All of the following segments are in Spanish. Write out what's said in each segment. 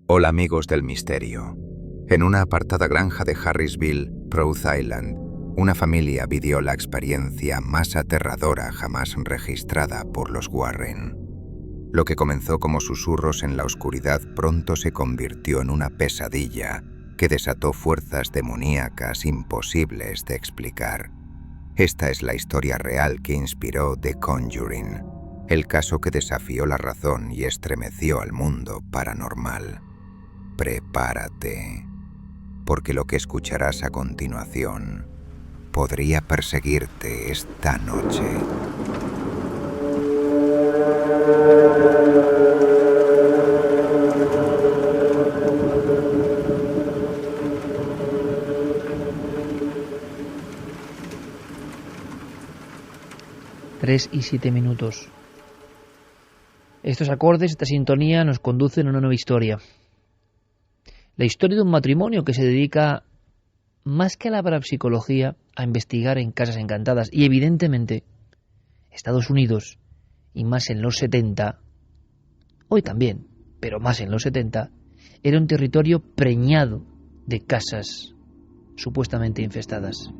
Hola amigos del misterio. En una apartada granja de Harrisville, Rhode Island, una familia vivió la experiencia más aterradora jamás registrada por los Warren. Lo que comenzó como susurros en la oscuridad pronto se convirtió en una pesadilla que desató fuerzas demoníacas imposibles de explicar. Esta es la historia real que inspiró The Conjuring, el caso que desafió la razón y estremeció al mundo paranormal. Prepárate, porque lo que escucharás a continuación podría perseguirte esta noche. Tres y 7 minutos. Estos acordes, esta sintonía nos conducen a una nueva historia. La historia de un matrimonio que se dedica, más que a la parapsicología, a investigar en casas encantadas. Y evidentemente, Estados Unidos, y más en los 70, hoy también, pero más en los 70, era un territorio preñado de casas supuestamente infestadas.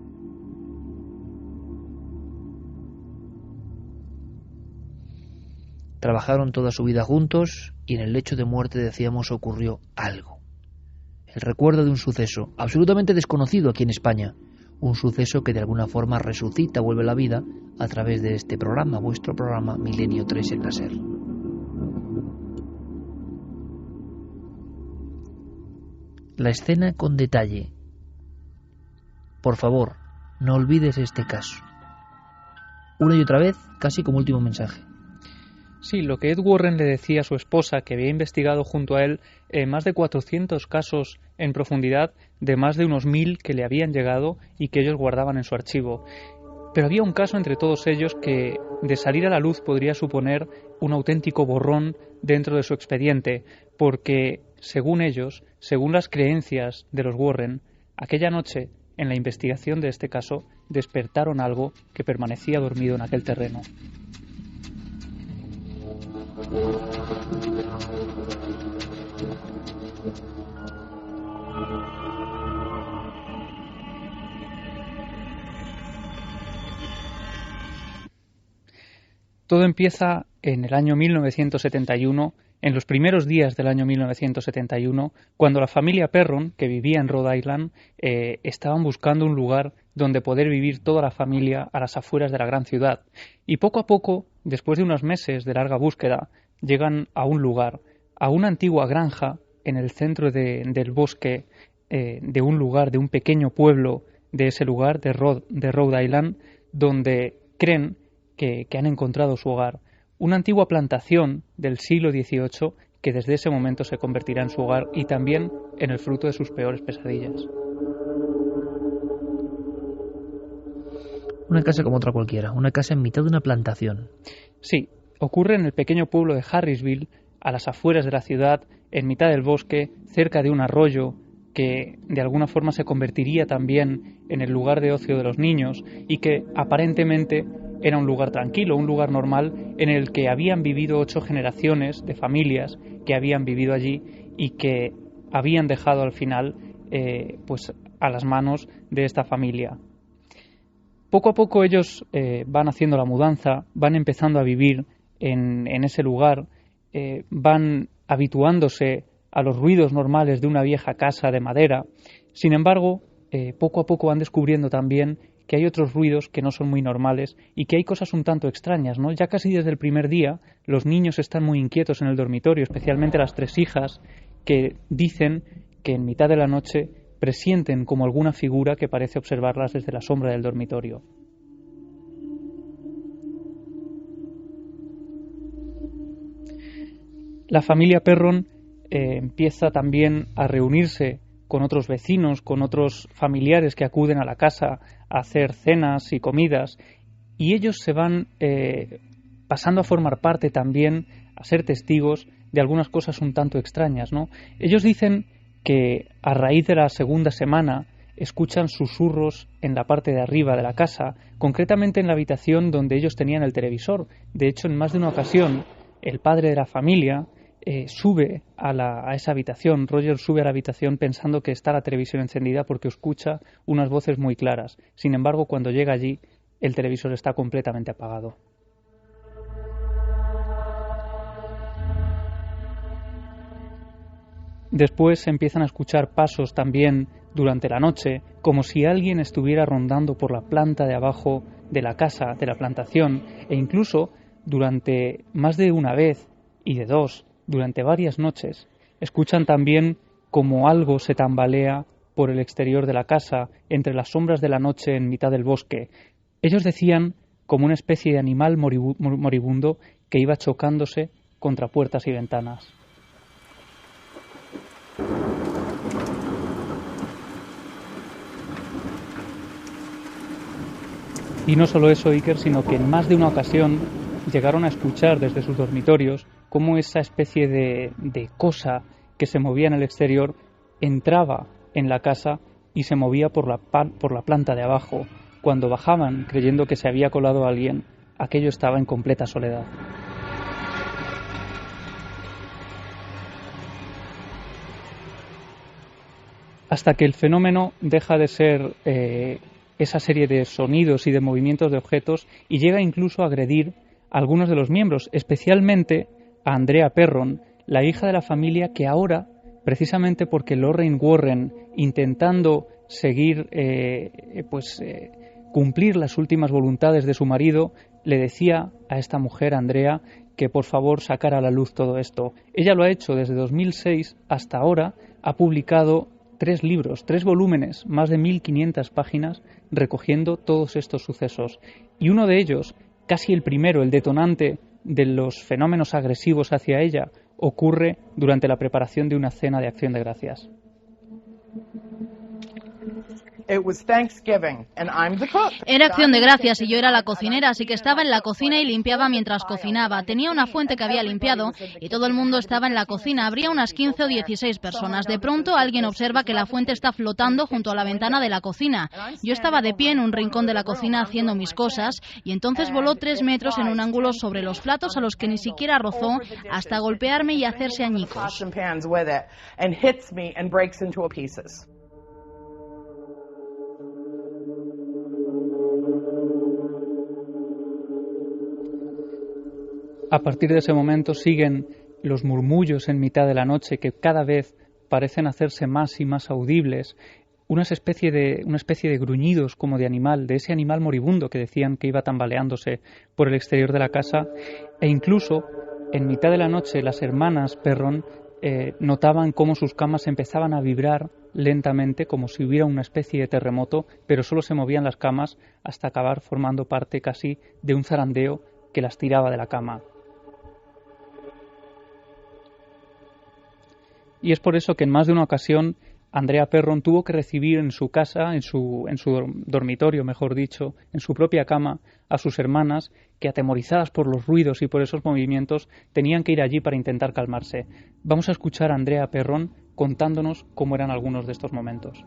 Trabajaron toda su vida juntos y en el lecho de muerte, decíamos, ocurrió algo. El recuerdo de un suceso absolutamente desconocido aquí en España. Un suceso que de alguna forma resucita, vuelve a la vida a través de este programa, vuestro programa Milenio 3 en la SER. La escena con detalle. Por favor, no olvides este caso. Una y otra vez, casi como último mensaje. Sí, lo que Ed Warren le decía a su esposa, que había investigado junto a él más de 400 casos en profundidad, de más de unos 1000 que le habían llegado y que ellos guardaban en su archivo. Pero había un caso entre todos ellos que, de salir a la luz, podría suponer un auténtico borrón dentro de su expediente, porque, según ellos, según las creencias de los Warren, aquella noche, en la investigación de este caso, despertaron algo que permanecía dormido en aquel terreno. Todo empieza en el año 1971, en los primeros días del año 1971, cuando la familia Perron, que vivía en Rhode Island, estaban buscando un lugar donde poder vivir toda la familia a las afueras de la gran ciudad. Y poco a poco, después de unos meses de larga búsqueda, llegan a un lugar, a una antigua granja en el centro del bosque, de un lugar, de un pequeño pueblo de ese lugar, de Rhode Island, donde creen que han encontrado su hogar. Una antigua plantación del siglo XVIII que desde ese momento se convertirá en su hogar y también en el fruto de sus peores pesadillas. Una casa como otra cualquiera, una casa en mitad de una plantación. Sí, ocurre en el pequeño pueblo de Harrisville, a las afueras de la ciudad, en mitad del bosque, cerca de un arroyo que de alguna forma se convertiría también en el lugar de ocio de los niños y que aparentemente era un lugar tranquilo, un lugar normal en el que habían vivido 8 generaciones de familias que habían vivido allí y que habían dejado al final pues a las manos de esta familia. Poco a poco ellos van haciendo la mudanza, van empezando a vivir en ese lugar, van habituándose a los ruidos normales de una vieja casa de madera. Sin embargo, poco a poco van descubriendo también que hay otros ruidos que no son muy normales y que hay cosas un tanto extrañas, ¿no? Ya casi desde el primer día los niños están muy inquietos en el dormitorio, especialmente las 3 hijas, que dicen que en mitad de la noche presienten como alguna figura que parece observarlas desde la sombra del dormitorio. La familia Perron empieza también a reunirse con otros vecinos, con otros familiares que acuden a la casa a hacer cenas y comidas, y ellos se van pasando a formar parte también, a ser testigos de algunas cosas un tanto extrañas, ¿no? Ellos dicen que a raíz de la segunda semana escuchan susurros en la parte de arriba de la casa, concretamente en la habitación donde ellos tenían el televisor. De hecho, en más de una ocasión, el padre de la familia sube a esa habitación. Roger sube a la habitación pensando que está la televisión encendida porque escucha unas voces muy claras. Sin embargo, cuando llega allí, el televisor está completamente apagado. Después se empiezan a escuchar pasos también durante la noche, como si alguien estuviera rondando por la planta de abajo de la casa, de la plantación, e incluso durante más de una vez y de dos, durante varias noches, escuchan también como algo se tambalea por el exterior de la casa, entre las sombras de la noche en mitad del bosque. Ellos decían como una especie de animal moribundo que iba chocándose contra puertas y ventanas. Y no solo eso, Iker, sino que en más de una ocasión llegaron a escuchar desde sus dormitorios cómo esa especie de cosa que se movía en el exterior entraba en la casa y se movía por la planta de abajo. Cuando bajaban, creyendo que se había colado alguien, aquello estaba en completa soledad. Hasta que el fenómeno deja de ser esa serie de sonidos y de movimientos de objetos y llega incluso a agredir a algunos de los miembros, especialmente a Andrea Perron, la hija de la familia que ahora, precisamente porque Lorraine Warren, intentando seguir, cumplir las últimas voluntades de su marido, le decía a esta mujer, Andrea, que por favor sacara a la luz todo esto. Ella lo ha hecho desde 2006 hasta ahora, ha publicado 3 libros, 3 volúmenes, más de 1500 páginas, recogiendo todos estos sucesos. Y uno de ellos, casi el primero, el detonante de los fenómenos agresivos hacia ella, ocurre durante la preparación de una cena de Acción de Gracias. Era Acción de Gracias y yo era la cocinera, así que estaba en la cocina y limpiaba mientras cocinaba. Tenía una fuente que había limpiado y todo el mundo estaba en la cocina. Habría unas 15 o 16 personas. De pronto alguien observa que la fuente está flotando junto a la ventana de la cocina. Yo estaba de pie en un rincón de la cocina haciendo mis cosas y entonces voló 3 metros en un ángulo sobre los platos a los que ni siquiera rozó hasta golpearme y hacerse añicos. A partir de ese momento siguen los murmullos en mitad de la noche que cada vez parecen hacerse más y más audibles, una especie de gruñidos como de animal, de ese animal moribundo que decían que iba tambaleándose por el exterior de la casa, e incluso en mitad de la noche las hermanas Perron notaban cómo sus camas empezaban a vibrar lentamente como si hubiera una especie de terremoto, pero solo se movían las camas hasta acabar formando parte casi de un zarandeo que las tiraba de la cama. Y es por eso que en más de una ocasión Andrea Perron tuvo que recibir en su casa, en su dormitorio, mejor dicho, en su propia cama, a sus hermanas que, atemorizadas por los ruidos y por esos movimientos, tenían que ir allí para intentar calmarse. Vamos a escuchar a Andrea Perron contándonos cómo eran algunos de estos momentos.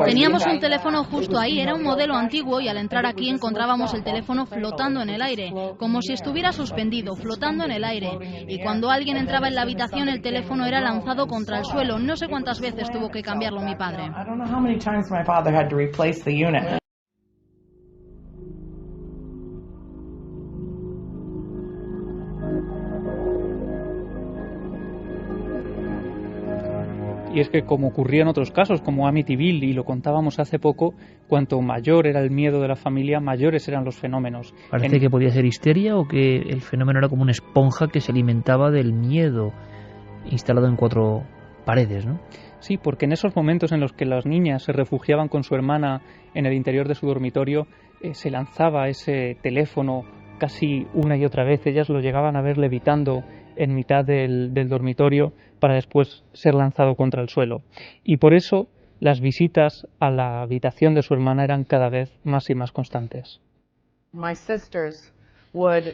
Teníamos un teléfono justo ahí, era un modelo antiguo y al entrar aquí encontrábamos el teléfono flotando en el aire, como si estuviera suspendido, flotando en el aire. Y cuando alguien entraba en la habitación el teléfono era lanzado contra el suelo. No sé cuántas veces tuvo que cambiarlo mi padre. Y es que, como ocurría en otros casos, como Amityville, y lo contábamos hace poco, cuanto mayor era el miedo de la familia, mayores eran los fenómenos. Parece que podía ser histeria o que el fenómeno era como una esponja que se alimentaba del miedo instalado en 4 paredes, ¿no? Sí, porque en esos momentos en los que las niñas se refugiaban con su hermana en el interior de su dormitorio, se lanzaba ese teléfono casi una y otra vez. Ellas lo llegaban a ver levitando en mitad del dormitorio para después ser lanzado contra el suelo. Y por eso las visitas a la habitación de su hermana eran cada vez más y más constantes.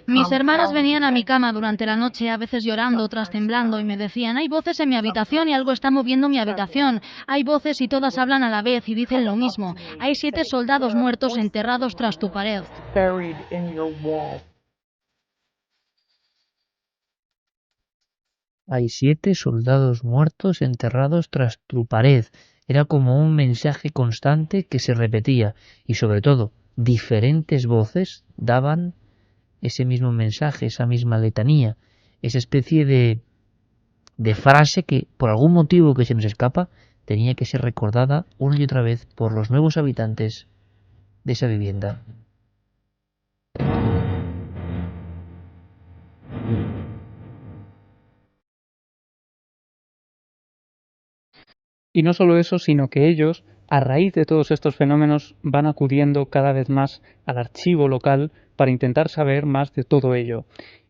Mis hermanas venían a mi cama durante la noche, a veces llorando, otras temblando, y me decían: hay voces en mi habitación y algo está moviendo mi habitación. Hay voces y todas hablan a la vez y dicen lo mismo. Hay 7 soldados muertos enterrados tras tu pared. Hay 7 soldados muertos enterrados tras tu pared. Era como un mensaje constante que se repetía y sobre todo diferentes voces daban ese mismo mensaje, esa misma letanía, esa especie de frase que por algún motivo que se nos escapa tenía que ser recordada una y otra vez por los nuevos habitantes de esa vivienda. Y no solo eso, sino que ellos, a raíz de todos estos fenómenos, van acudiendo cada vez más al archivo local para intentar saber más de todo ello.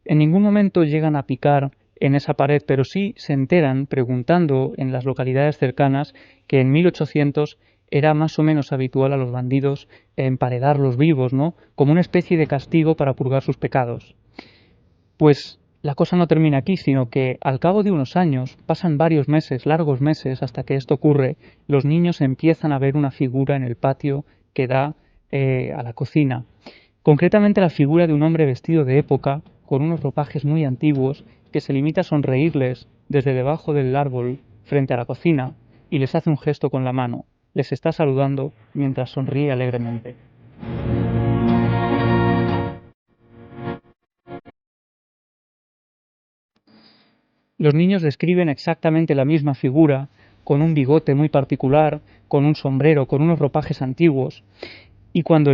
En ningún momento llegan a picar en esa pared, pero sí se enteran preguntando en las localidades cercanas que en 1800 era más o menos habitual a los bandidos emparedarlos vivos, ¿no? Como una especie de castigo para purgar sus pecados. Pues la cosa no termina aquí, sino que al cabo de unos años, pasan varios meses, largos meses, hasta que esto ocurre, los niños empiezan a ver una figura en el patio que da a la cocina. Concretamente la figura de un hombre vestido de época, con unos ropajes muy antiguos, que se limita a sonreírles desde debajo del árbol frente a la cocina y les hace un gesto con la mano. Les está saludando mientras sonríe alegremente. Los niños describen exactamente la misma figura, con un bigote muy particular, con un sombrero, con unos ropajes antiguos. Y cuando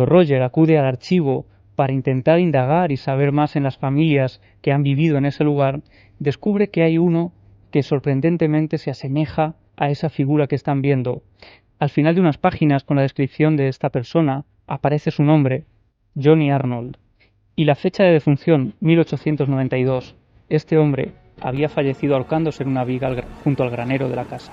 Roger acude al archivo para intentar indagar y saber más en las familias que han vivido en ese lugar, descubre que hay uno que sorprendentemente se asemeja a esa figura que están viendo. Al final de unas páginas con la descripción de esta persona aparece su nombre, Johnny Arnold, y la fecha de defunción, 1892. Este hombre había fallecido ahorcándose en una viga junto al granero de la casa.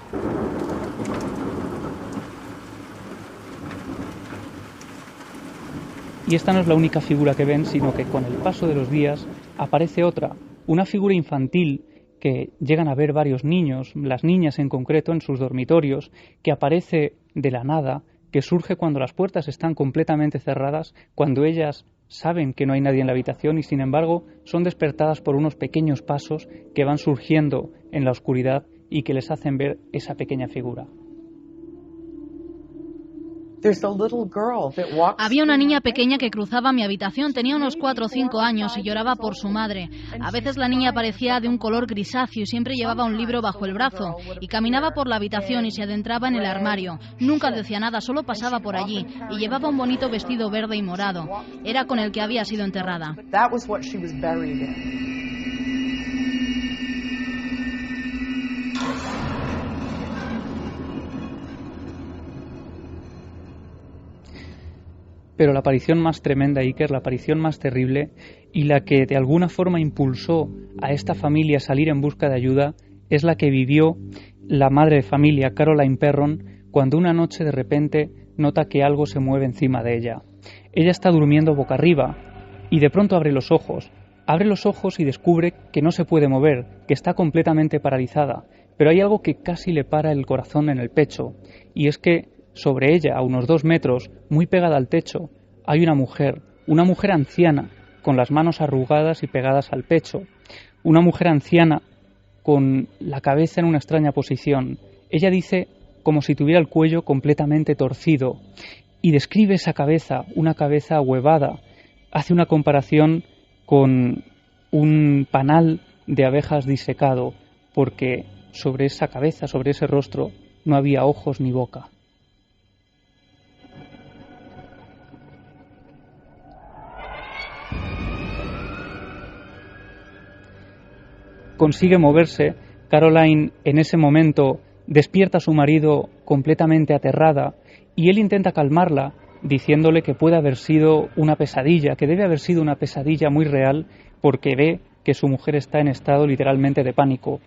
Y esta no es la única figura que ven, sino que con el paso de los días aparece otra, una figura infantil que llegan a ver varios niños, las niñas en concreto, en sus dormitorios, que aparece de la nada, que surge cuando las puertas están completamente cerradas, cuando ellas saben que no hay nadie en la habitación y sin embargo son despertadas por unos pequeños pasos que van surgiendo en la oscuridad y que les hacen ver esa pequeña figura. Había una niña pequeña que cruzaba mi habitación, tenía unos 4 o 5 años y lloraba por su madre. A veces la niña parecía de un color grisáceo y siempre llevaba un libro bajo el brazo y caminaba por la habitación y se adentraba en el armario. Nunca decía nada, solo pasaba por allí y llevaba un bonito vestido verde y morado. Era con el que había sido enterrada. Pero la aparición más tremenda, Iker, la aparición más terrible y la que de alguna forma impulsó a esta familia a salir en busca de ayuda es la que vivió la madre de familia, Caroline Perron, cuando una noche de repente nota que algo se mueve encima de ella. Ella está durmiendo boca arriba y de pronto abre los ojos y descubre que no se puede mover, que está completamente paralizada, pero hay algo que casi le para el corazón en el pecho, y es que sobre ella, a unos 2 metros, muy pegada al techo, hay una mujer anciana, con las manos arrugadas y pegadas al pecho. Una mujer anciana con la cabeza en una extraña posición. Ella dice como si tuviera el cuello completamente torcido y describe esa cabeza, una cabeza ahuevada. Hace una comparación con un panal de abejas disecado, porque sobre esa cabeza, sobre ese rostro, no había ojos ni boca. Consigue moverse. Caroline en ese momento despierta a su marido completamente aterrada y él intenta calmarla diciéndole que puede haber sido una pesadilla, que debe haber sido una pesadilla muy real porque ve que su mujer está en estado literalmente de pánico.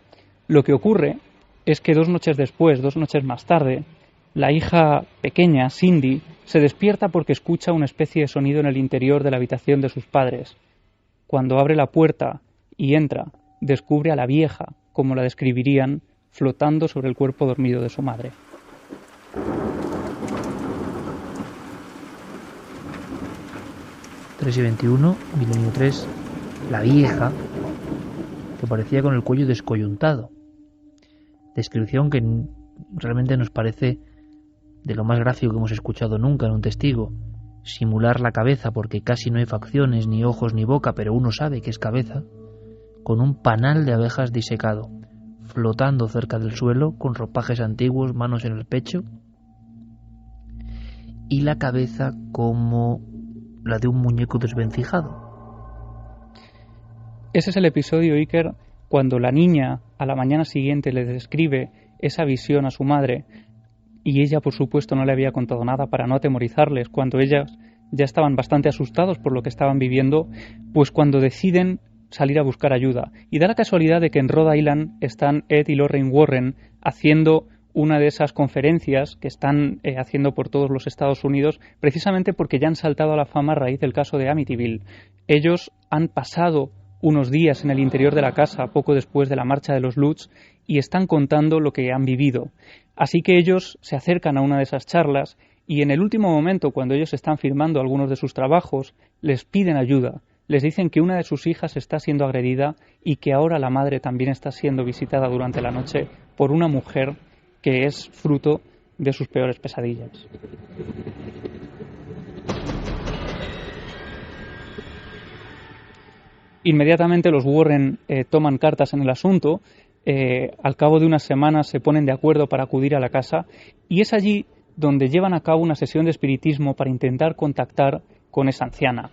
Lo que ocurre es que 2 noches después, 2 noches más tarde, la hija pequeña, Cindy, se despierta porque escucha una especie de sonido en el interior de la habitación de sus padres. Cuando abre la puerta y entra, descubre a la vieja, como la describirían, flotando sobre el cuerpo dormido de su madre. ...3:21, Milenio 3, la vieja, que parecía con el cuello descoyuntado. Descripción que realmente nos parece de lo más gráfico que hemos escuchado nunca en un testigo. Simular la cabeza, porque casi no hay facciones, ni ojos ni boca, pero uno sabe que es cabeza, con un panal de abejas disecado, flotando cerca del suelo, con ropajes antiguos, manos en el pecho, y la cabeza como la de un muñeco desvencijado. Ese es el episodio, Iker, cuando la niña a la mañana siguiente le describe esa visión a su madre, y ella, por supuesto, no le había contado nada para no atemorizarles, cuando ellas ya estaban bastante asustados por lo que estaban viviendo, pues cuando deciden salir a buscar ayuda. Y da la casualidad de que en Rhode Island están Ed y Lorraine Warren haciendo una de esas conferencias que están haciendo por todos los Estados Unidos, precisamente porque ya han saltado a la fama a raíz del caso de Amityville. Ellos han pasado unos días en el interior de la casa poco después de la marcha de los Lutz y están contando lo que han vivido. Así que ellos se acercan a una de esas charlas y en el último momento, cuando ellos están firmando algunos de sus trabajos, les piden ayuda. Les dicen que una de sus hijas está siendo agredida y que ahora la madre también está siendo visitada durante la noche por una mujer que es fruto de sus peores pesadillas. Inmediatamente los Warren toman cartas en el asunto. Al cabo de unas semanas se ponen de acuerdo para acudir a la casa y es allí donde llevan a cabo una sesión de espiritismo para intentar contactar con esa anciana.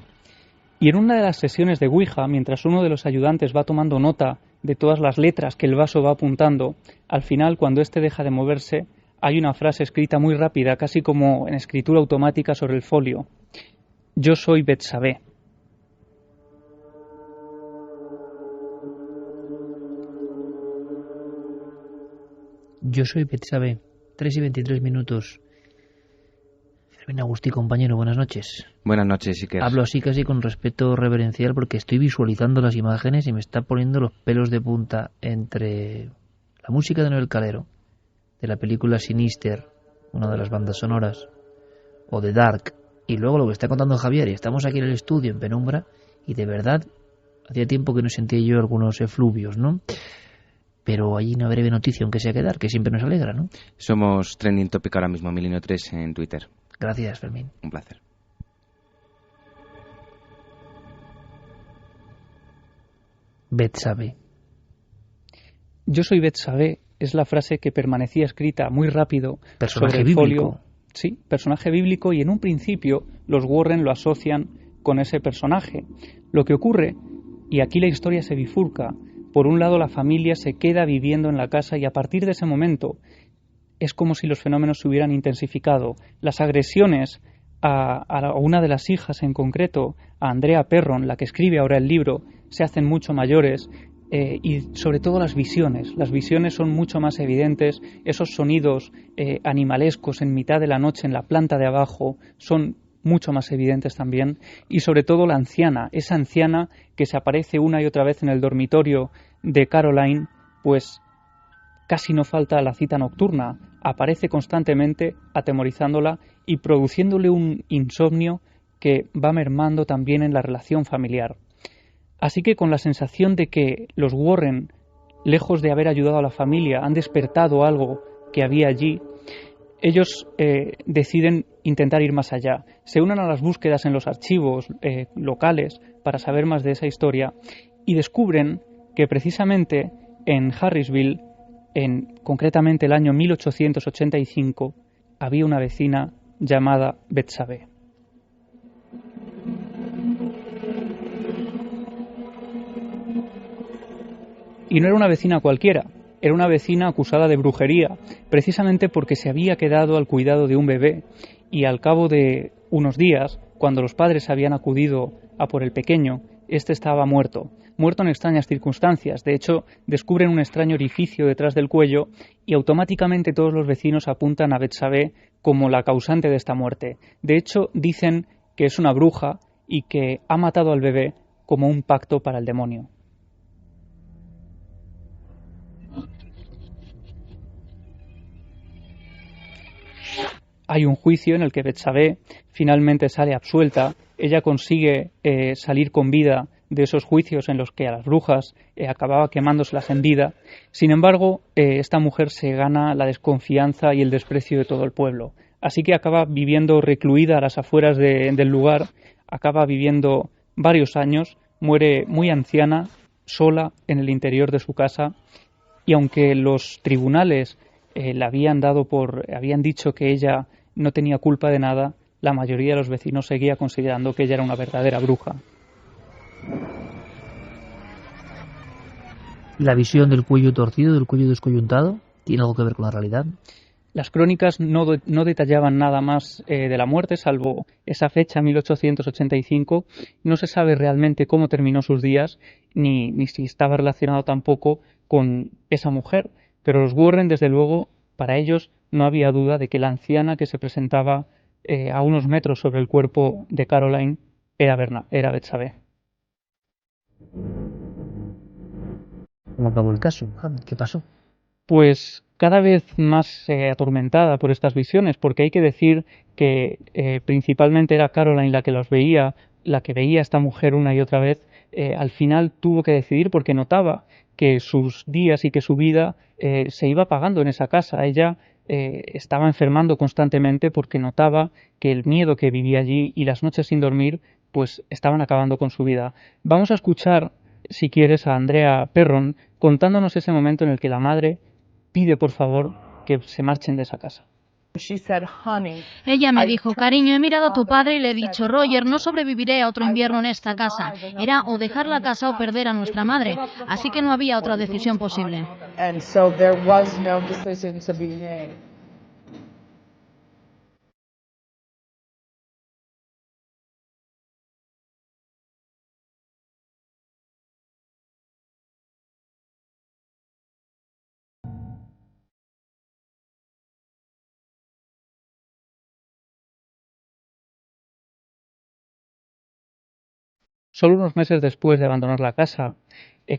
Y en una de las sesiones de Ouija, mientras uno de los ayudantes va tomando nota de todas las letras que el vaso va apuntando, al final, cuando éste deja de moverse, hay una frase escrita muy rápida, casi como en escritura automática sobre el folio. Yo soy Betsabé. Yo soy Betsabé. 3:23. Fermín Agustí, compañero, buenas noches. Buenas noches, Iker. Hablo así casi con respeto reverencial porque estoy visualizando las imágenes y me está poniendo los pelos de punta entre la música de Noel Calero, de la película Sinister, una de las bandas sonoras, o de Dark, y luego lo que está contando Javier, y estamos aquí en el estudio en penumbra, y de verdad, hacía tiempo que no sentía yo algunos efluvios, ¿no? Pero hay una breve noticia, aunque sea que dar, que siempre nos alegra, ¿no? Somos trending topic ahora mismo, Milenio 3 en Twitter. Gracias, Fermín. Un placer. Betsabé. Yo soy Betsabé es la frase que permanecía escrita muy rápido Personaje sobre el bíblico. folio. Sí, personaje bíblico, y en un principio los Warren lo asocian con ese personaje. Lo que ocurre, y aquí la historia se bifurca, por un lado la familia se queda viviendo en la casa y a partir de ese momento es como si los fenómenos se hubieran intensificado. Las agresiones a una de las hijas en concreto, a Andrea Perron, la que escribe ahora el libro, se hacen mucho mayores y sobre todo las visiones. Las visiones son mucho más evidentes, esos sonidos animalescos en mitad de la noche en la planta de abajo son mucho más evidentes también, y sobre todo la anciana, esa anciana que se aparece una y otra vez en el dormitorio de Caroline, pues casi no falta la cita nocturna, aparece constantemente atemorizándola y produciéndole un insomnio que va mermando también en la relación familiar. Así que con la sensación de que los Warren, lejos de haber ayudado a la familia, han despertado algo que había allí, ellos deciden intentar ir más allá. Se unen a las búsquedas en los archivos locales para saber más de esa historia y descubren que precisamente en Harrisville, concretamente el año 1885, había una vecina llamada Betsabé. Y no era una vecina cualquiera, era una vecina acusada de brujería, precisamente porque se había quedado al cuidado de un bebé y al cabo de unos días, cuando los padres habían acudido a por el pequeño, este estaba muerto en extrañas circunstancias. De hecho, descubren un extraño orificio detrás del cuello y automáticamente todos los vecinos apuntan a Betsabé como la causante de esta muerte. De hecho, dicen que es una bruja y que ha matado al bebé como un pacto para el demonio. Hay un juicio en el que Betsabé finalmente sale absuelta. Ella consigue salir con vida de esos juicios en los que a las brujas acababa quemándoselas en vida. Sin embargo, esta mujer se gana la desconfianza y el desprecio de todo el pueblo. Así que acaba viviendo recluida a las afueras del lugar, acaba viviendo varios años, muere muy anciana, sola en el interior de su casa, y aunque los tribunales le habían dicho que ella no tenía culpa de nada, la mayoría de los vecinos seguía considerando que ella era una verdadera bruja. ¿La visión del cuello torcido, del cuello descoyuntado, tiene algo que ver con la realidad? Las crónicas no detallaban nada más de la muerte, salvo esa fecha, 1885. No se sabe realmente cómo terminó sus días, ni si estaba relacionado tampoco con esa mujer. Pero los Warren, desde luego, para ellos no había duda de que la anciana que se presentaba a unos metros sobre el cuerpo de Caroline era Betsabé. ¿Cómo acabó el caso? ¿Qué pasó? Pues cada vez más atormentada por estas visiones, porque hay que decir que principalmente era Caroline la que veía a esta mujer una y otra vez. Al final tuvo que decidir porque notaba que sus días y que su vida se iba apagando en esa casa. Ella estaba enfermando constantemente porque notaba que el miedo que vivía allí y las noches sin dormir pues estaban acabando con su vida. Vamos a escuchar, si quieres, a Andrea Perron contándonos ese momento en el que la madre pide por favor que se marchen de esa casa. Ella me dijo, cariño, he mirado a tu padre y le he dicho, Roger, no sobreviviré a otro invierno en esta casa. Era o dejar la casa o perder a nuestra madre. Así que no había otra decisión posible. Solo unos meses después de abandonar la casa,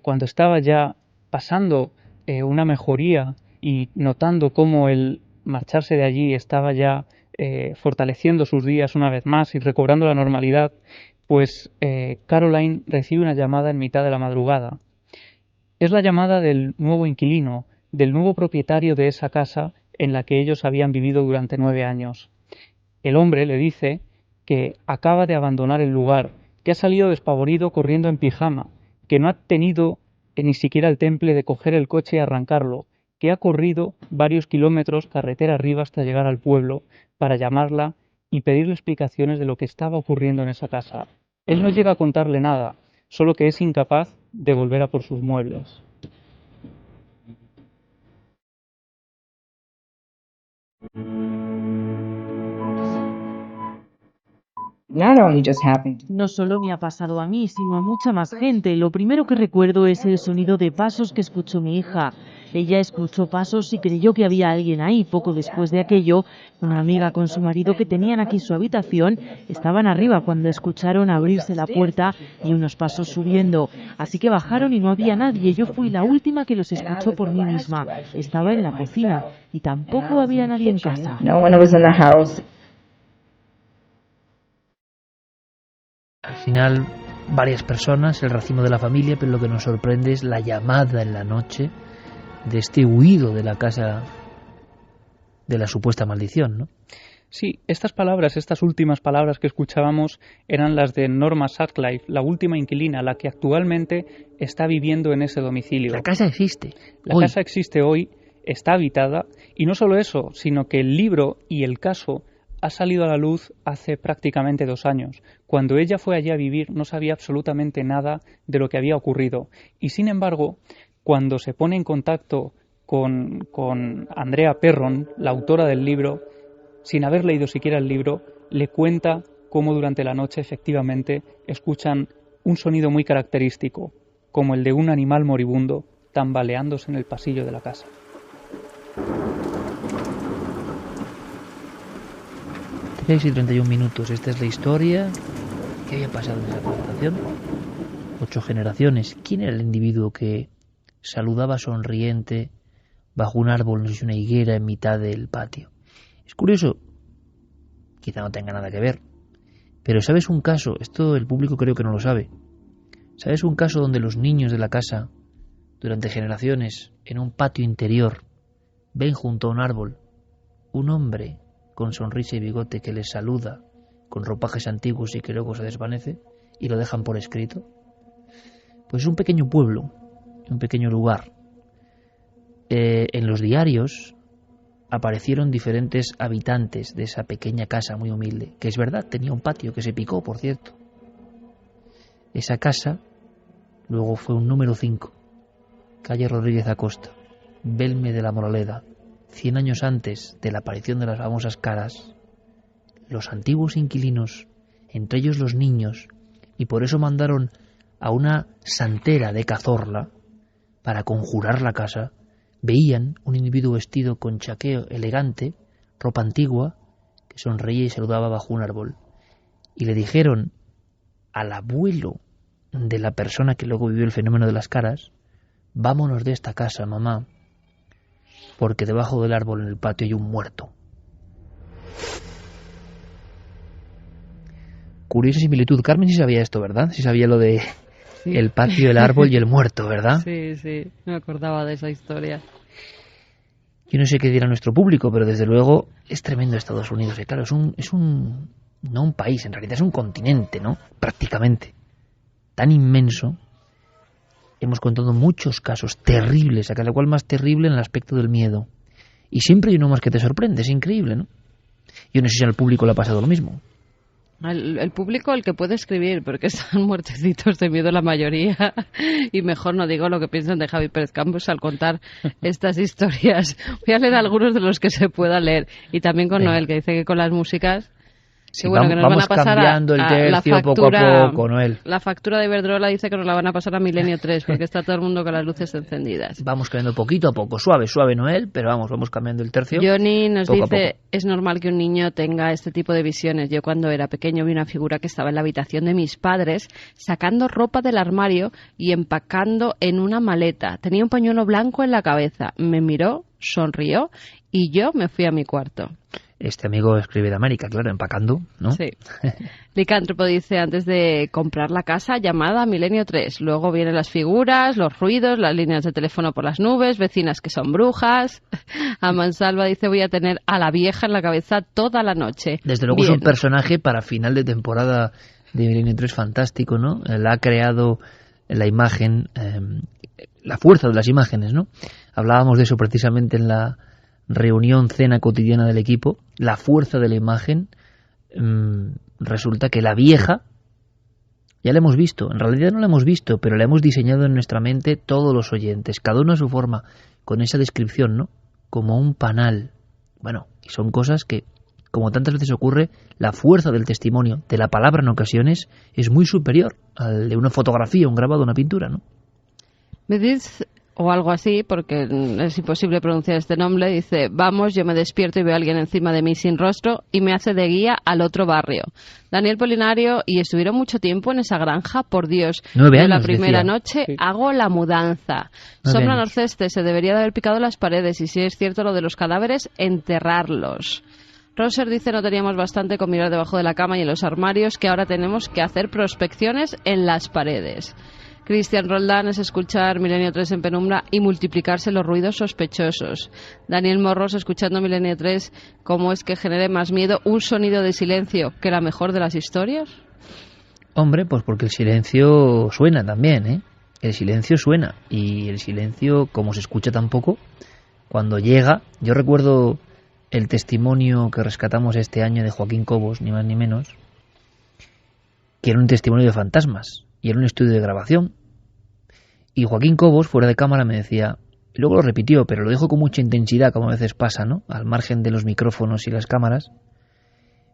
cuando estaba ya pasando una mejoría y notando cómo el marcharse de allí estaba ya fortaleciendo sus días una vez más y recobrando la normalidad, pues Caroline recibe una llamada en mitad de la madrugada. Es la llamada del nuevo inquilino, del nuevo propietario de esa casa en la que ellos habían vivido durante 9 años. El hombre le dice que acaba de abandonar el lugar, que ha salido despavorido corriendo en pijama, que no ha tenido ni siquiera el temple de coger el coche y arrancarlo, que ha corrido varios kilómetros carretera arriba hasta llegar al pueblo para llamarla y pedirle explicaciones de lo que estaba ocurriendo en esa casa. Él no llega a contarle nada, solo que es incapaz de volver a por sus muebles. No solo me ha pasado a mí, sino a mucha más gente. Lo primero que recuerdo es el sonido de pasos que escuchó mi hija. Ella escuchó pasos y creyó que había alguien ahí. Poco después de aquello, una amiga con su marido que tenían aquí su habitación estaban arriba cuando escucharon abrirse la puerta y unos pasos subiendo. Así que bajaron y no había nadie. Yo fui la última que los escuchó por mí misma. Estaba en la cocina y tampoco había nadie en casa. Al final, varias personas, el racimo de la familia, pero lo que nos sorprende es la llamada en la noche de este huido de la casa de la supuesta maldición, ¿no? Sí, estas últimas palabras que escuchábamos eran las de Norma Sutcliffe, la última inquilina, la que actualmente está viviendo en ese domicilio. La casa existe. La casa existe hoy, está habitada, y no solo eso, sino que el libro y el caso ha salido a la luz hace prácticamente 2 años. Cuando ella fue allí a vivir no sabía absolutamente nada de lo que había ocurrido. Y sin embargo, cuando se pone en contacto con Andrea Perron, la autora del libro, sin haber leído siquiera el libro, le cuenta cómo durante la noche efectivamente escuchan un sonido muy característico, como el de un animal moribundo tambaleándose en el pasillo de la casa. 6:31 minutos. Esta es la historia. ¿Qué había pasado en esa plantación? 8 generaciones. ¿Quién era el individuo que saludaba sonriente bajo un árbol, no sé si una higuera, en mitad del patio? Es curioso, quizá no tenga nada que ver, pero ¿sabes un caso? Esto el público creo que no lo sabe. ¿Sabes un caso donde los niños de la casa, durante generaciones, en un patio interior, ven junto a un árbol un hombre con sonrisa y bigote que les saluda con ropajes antiguos y que luego se desvanece y lo dejan por escrito? Pues es un pequeño pueblo, un pequeño lugar. En los diarios aparecieron diferentes habitantes de esa pequeña casa muy humilde, que es verdad, tenía un patio que se picó, por cierto. Esa casa luego fue un número 5, calle Rodríguez Acosta, Belme de la Moraleda. 100 años antes de la aparición de las famosas caras, los antiguos inquilinos, entre ellos los niños, y por eso mandaron a una santera de Cazorla para conjurar la casa, veían un individuo vestido con chaqueo elegante, ropa antigua, que sonreía y saludaba bajo un árbol. Y le dijeron al abuelo de la persona que luego vivió el fenómeno de las caras: vámonos de esta casa, mamá, porque debajo del árbol en el patio hay un muerto. Curiosa similitud. Carmen sí sabía esto, ¿verdad? Sí sabía lo de el patio, el árbol y el muerto, ¿verdad? Sí, sí, me acordaba de esa historia. Yo no sé qué dirá nuestro público, pero desde luego es tremendo Estados Unidos. Claro, no un país, en realidad es un continente, ¿no? Prácticamente. Tan inmenso. Hemos contado muchos casos terribles, a cada cual más terrible en el aspecto del miedo. Y siempre hay uno más que te sorprende, es increíble, ¿no? Yo no sé si al público le ha pasado lo mismo. El público, el que puede escribir, porque están muertecitos de miedo la mayoría, y mejor no digo lo que piensan de Javi Pérez Campos al contar estas historias. Voy a leer algunos de los que se pueda leer, y también con Noel, que dice que con las músicas... Sí, bueno, que nos vamos van a pasar cambiando el tercio factura, poco a poco, Noel. La factura de Iberdrola dice que nos la van a pasar a Milenio 3, porque está todo el mundo con las luces encendidas. Vamos cambiando poquito a poco, suave, Noel, pero vamos cambiando el tercio. Johnny nos dice, es normal que un niño tenga este tipo de visiones. Yo cuando era pequeño vi una figura que estaba en la habitación de mis padres, sacando ropa del armario y empacando en una maleta. Tenía un pañuelo blanco en la cabeza. Me miró, sonrió y yo me fui a mi cuarto. Este amigo escribe de América, claro, empacando, ¿no? Sí. Licántropo dice, antes de comprar la casa, llamada a Milenio 3. Luego vienen las figuras, los ruidos, las líneas de teléfono por las nubes, vecinas que son brujas. A Mansalva dice, voy a tener a la vieja en la cabeza toda la noche. Desde luego es un personaje para final de temporada de Milenio 3 fantástico, ¿no? Él ha creado la imagen, la fuerza de las imágenes, ¿no? Hablábamos de eso precisamente en la reunión, cena cotidiana del equipo. La fuerza de la imagen, resulta que la vieja ya la hemos visto, en realidad no la hemos visto, pero la hemos diseñado en nuestra mente todos los oyentes, cada uno a su forma, con esa descripción, ¿no? Como un panal. Bueno, y son cosas que, como tantas veces ocurre, la fuerza del testimonio, de la palabra en ocasiones, es muy superior al de una fotografía, un grabado, una pintura, ¿no? Me dices, o algo así, porque es imposible pronunciar este nombre, dice, vamos, yo me despierto y veo a alguien encima de mí sin rostro y me hace de guía al otro barrio. Daniel Polinario, y estuvieron mucho tiempo en esa granja, por Dios. 9 años, la primera decía. noche Sí. hago la mudanza. Sombra Norceste, se debería de haber picado las paredes, y si es cierto lo de los cadáveres, enterrarlos. Roser dice, no teníamos bastante con mirar debajo de la cama y en los armarios, que ahora tenemos que hacer prospecciones en las paredes. Cristian Roldán es escuchar Milenio 3 en penumbra y multiplicarse los ruidos sospechosos. Daniel Morros, escuchando Milenio 3, ¿cómo es que genere más miedo un sonido de silencio que la mejor de las historias? Hombre, pues porque el silencio suena también, ¿eh? El silencio suena, y el silencio, como se escucha tan poco, cuando llega... Yo recuerdo el testimonio que rescatamos este año de Joaquín Cobos, ni más ni menos, que era un testimonio de fantasmas, y era un estudio de grabación. Y Joaquín Cobos, fuera de cámara, me decía, y luego lo repitió, pero lo dijo con mucha intensidad, como a veces pasa, ¿no? Al margen de los micrófonos y las cámaras.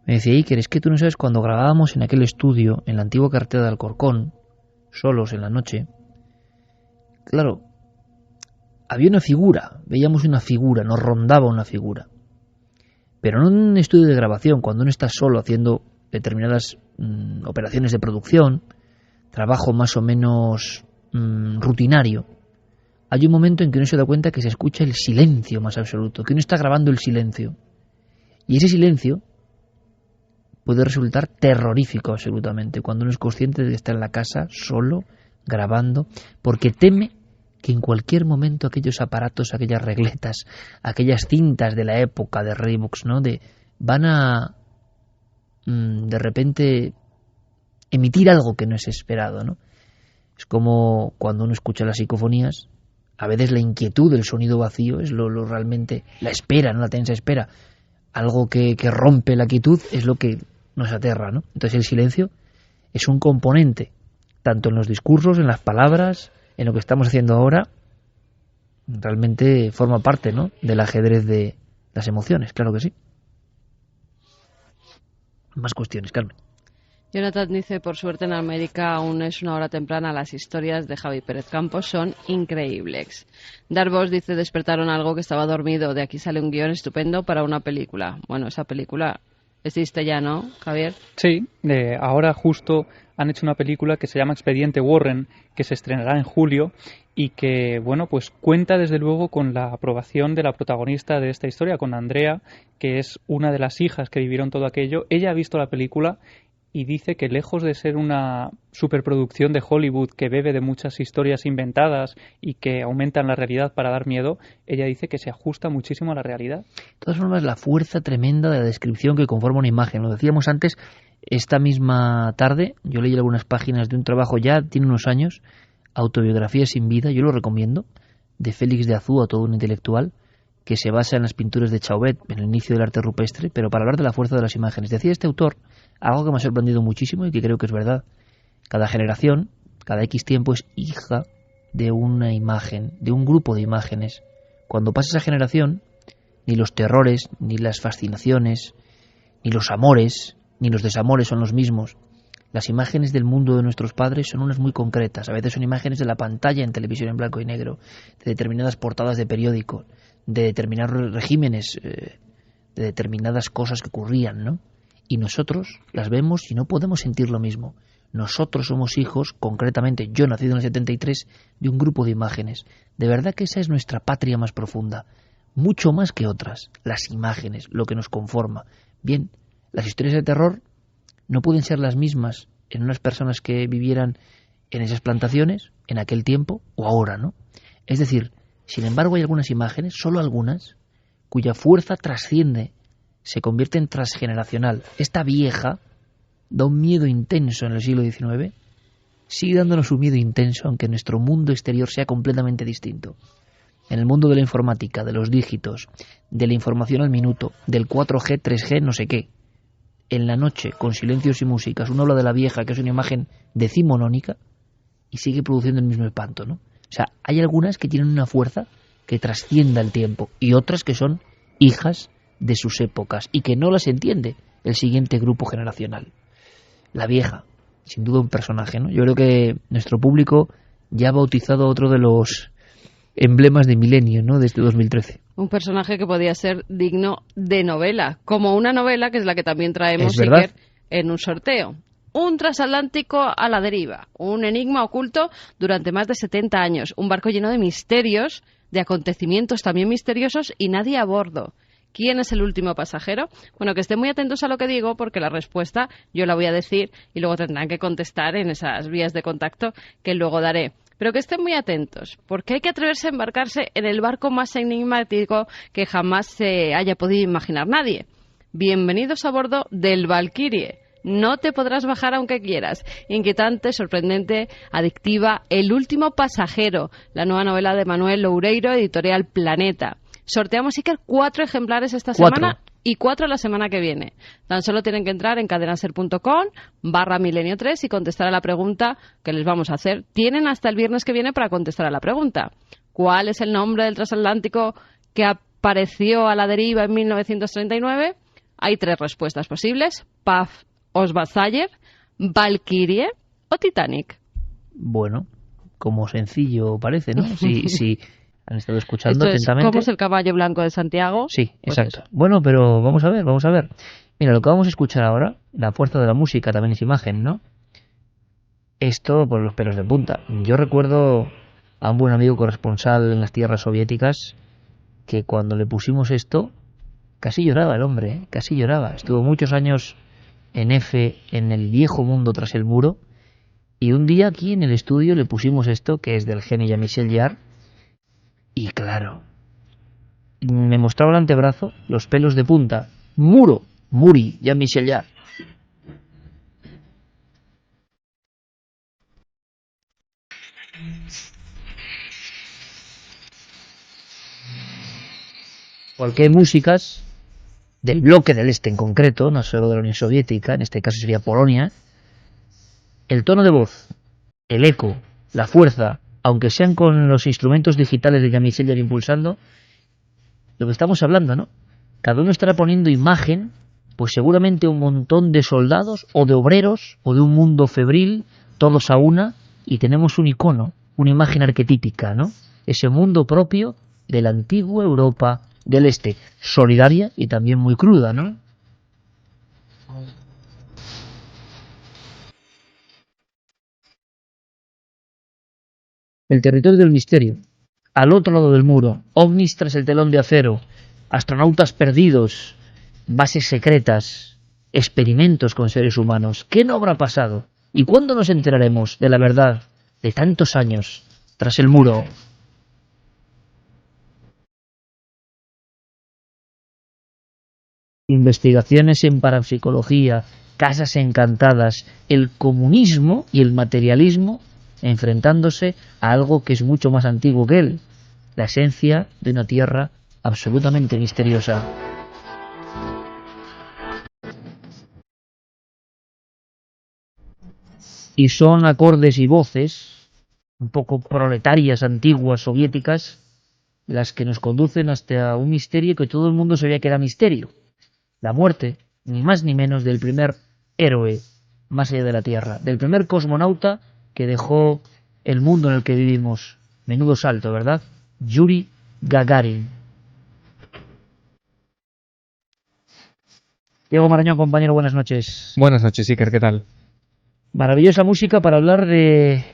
Me decía, Iker, es que tú no sabes, cuando grabábamos en aquel estudio, en la antigua carretera de Alcorcón, solos en la noche, claro, había una figura, veíamos una figura, nos rondaba una figura. Pero no en un estudio de grabación, cuando uno está solo haciendo determinadas operaciones de producción, trabajo más o menos rutinario, hay un momento en que uno se da cuenta que se escucha el silencio más absoluto, que uno está grabando el silencio. Y ese silencio puede resultar terrorífico absolutamente, cuando uno es consciente de que está en la casa, solo, grabando, porque teme que en cualquier momento aquellos aparatos, aquellas regletas, aquellas cintas de la época de Reebok, ¿no? Van a de repente emitir algo que no es esperado, ¿no? Es como cuando uno escucha las psicofonías, a veces la inquietud del sonido vacío es lo realmente, la espera, ¿no? La tensa espera. Algo que rompe la quietud es lo que nos aterra, ¿no? Entonces el silencio es un componente, tanto en los discursos, en las palabras, en lo que estamos haciendo ahora, realmente forma parte, ¿no? Del ajedrez de las emociones, claro que sí. Más cuestiones, Carmen. Jonathan dice, por suerte en América aún es una hora temprana, las historias de Javi Pérez Campos son increíbles. Darvos dice, despertaron algo que estaba dormido, de aquí sale un guión estupendo para una película. Bueno, esa película existe ya, ¿no, Javier? Sí, ahora justo han hecho una película que se llama Expediente Warren, que se estrenará en julio y que, bueno, pues cuenta desde luego con la aprobación de la protagonista de esta historia, con Andrea, que es una de las hijas que vivieron todo aquello. Ella ha visto la película y dice que lejos de ser una superproducción de Hollywood que bebe de muchas historias inventadas y que aumentan la realidad para dar miedo, ella dice que se ajusta muchísimo a la realidad. De todas formas, la fuerza tremenda de la descripción que conforma una imagen. Lo decíamos antes, esta misma tarde, yo leí algunas páginas de un trabajo, ya tiene unos años, Autobiografía sin vida, yo lo recomiendo, de Félix de Azúa, todo un intelectual, que se basa en las pinturas de Chauvet, en el inicio del arte rupestre, pero para hablar de la fuerza de las imágenes. Decía este autor algo que me ha sorprendido muchísimo y que creo que es verdad. Cada generación, cada X tiempo es hija de una imagen, de un grupo de imágenes. Cuando pasa esa generación, ni los terrores, ni las fascinaciones, ni los amores, ni los desamores son los mismos. Las imágenes del mundo de nuestros padres son unas muy concretas. A veces son imágenes de la pantalla en televisión en blanco y negro, de determinadas portadas de periódico, de determinados regímenes, de determinadas cosas que ocurrían, ¿no? Y nosotros las vemos y no podemos sentir lo mismo. Nosotros somos hijos, concretamente yo nacido en el 73, de un grupo de imágenes. De verdad que esa es nuestra patria más profunda, mucho más que otras, las imágenes, lo que nos conforma. Bien, las historias de terror no pueden ser las mismas en unas personas que vivieran en esas plantaciones, en aquel tiempo o ahora, ¿no? Es decir, sin embargo hay algunas imágenes, solo algunas, cuya fuerza trasciende, se convierte en transgeneracional. Esta vieja da un miedo intenso en el siglo XIX, sigue dándonos un miedo intenso, aunque nuestro mundo exterior sea completamente distinto. En el mundo de la informática, de los dígitos, de la información al minuto, del 4G, 3G, no sé qué, en la noche, con silencios y músicas, uno habla de la vieja, que es una imagen decimonónica, y sigue produciendo el mismo espanto, ¿no? O sea, hay algunas que tienen una fuerza que trascienda el tiempo, y otras que son hijas de sus épocas, y que no las entiende el siguiente grupo generacional. La vieja, sin duda un personaje, ¿no? Yo creo que nuestro público ya ha bautizado otro de los emblemas de milenio, ¿no?, de este 2013. Un personaje que podía ser digno de novela, como una novela que es la que también traemos Iker, en un sorteo. Un transatlántico a la deriva, un enigma oculto durante más de 70 años, un barco lleno de misterios, de acontecimientos también misteriosos y nadie a bordo. ¿Quién es el último pasajero? Bueno, que estén muy atentos a lo que digo, porque la respuesta yo la voy a decir y luego tendrán que contestar en esas vías de contacto que luego daré. Pero que estén muy atentos, porque hay que atreverse a embarcarse en el barco más enigmático que jamás se haya podido imaginar nadie. Bienvenidos a bordo del Valkyrie. No te podrás bajar aunque quieras. Inquietante, sorprendente, adictiva, El último pasajero, la nueva novela de Manuel Loureiro, editorial Planeta. Sorteamos, Iker, 4 ejemplares esta semana y 4 la semana que viene. Tan solo tienen que entrar en cadenaser.com/milenio3 y contestar a la pregunta que les vamos a hacer. Tienen hasta el viernes que viene para contestar a la pregunta. ¿Cuál es el nombre del transatlántico que apareció a la deriva en 1939? Hay 3 respuestas posibles: Paf Osvasayer, Valkyrie o Titanic. Bueno, como sencillo parece, ¿no? Sí. Han estado escuchando atentamente. ¿Cómo es el caballo blanco de Santiago? Sí, pues exacto. Eso. Bueno, pero vamos a ver. Mira, lo que vamos a escuchar ahora, la fuerza de la música también es imagen, ¿no? Esto por los pelos de punta. Yo recuerdo a un buen amigo corresponsal en las tierras soviéticas que cuando le pusimos esto, casi lloraba el hombre, ¿eh? Casi lloraba. Estuvo muchos años en F, en el viejo mundo tras el muro, Y un día aquí en el estudio le pusimos esto, que es del genio Jean-Michel Jarre, y claro, me mostraba el antebrazo, los pelos de punta. Muri, Jean-Michel Jarre. Porque hay músicas del bloque del este en concreto, no solo de la Unión Soviética, en este caso sería Polonia, el tono de voz, el eco, la fuerza, aunque sean con los instrumentos digitales de Jean-Michel Jarre impulsando, lo que estamos hablando, ¿no? Cada uno estará poniendo imagen, pues seguramente un montón de soldados o de obreros o de un mundo febril, todos a una, y tenemos un icono, una imagen arquetípica, ¿no? Ese mundo propio de la antigua Europa del Este, solidaria y también muy cruda, ¿no? El territorio del misterio, al otro lado del muro, ovnis tras el telón de acero, astronautas perdidos, bases secretas, experimentos con seres humanos. ¿Qué no habrá pasado? ¿Y cuándo nos enteraremos de la verdad de tantos años tras el muro? Investigaciones en parapsicología, casas encantadas, el comunismo y el materialismo enfrentándose a algo que es mucho más antiguo que él, la esencia de una tierra absolutamente misteriosa. Y son acordes y voces un poco proletarias, antiguas, soviéticas, las que nos conducen hasta un misterio que todo el mundo sabía que era misterio. La muerte, ni más ni menos, del primer héroe más allá de la Tierra, del primer cosmonauta que dejó el mundo en el que vivimos. Menudo salto, ¿verdad? Yuri Gagarin. Diego Marañón, compañero, buenas noches. Buenas noches, Iker, ¿qué tal? Maravillosa música para hablar de...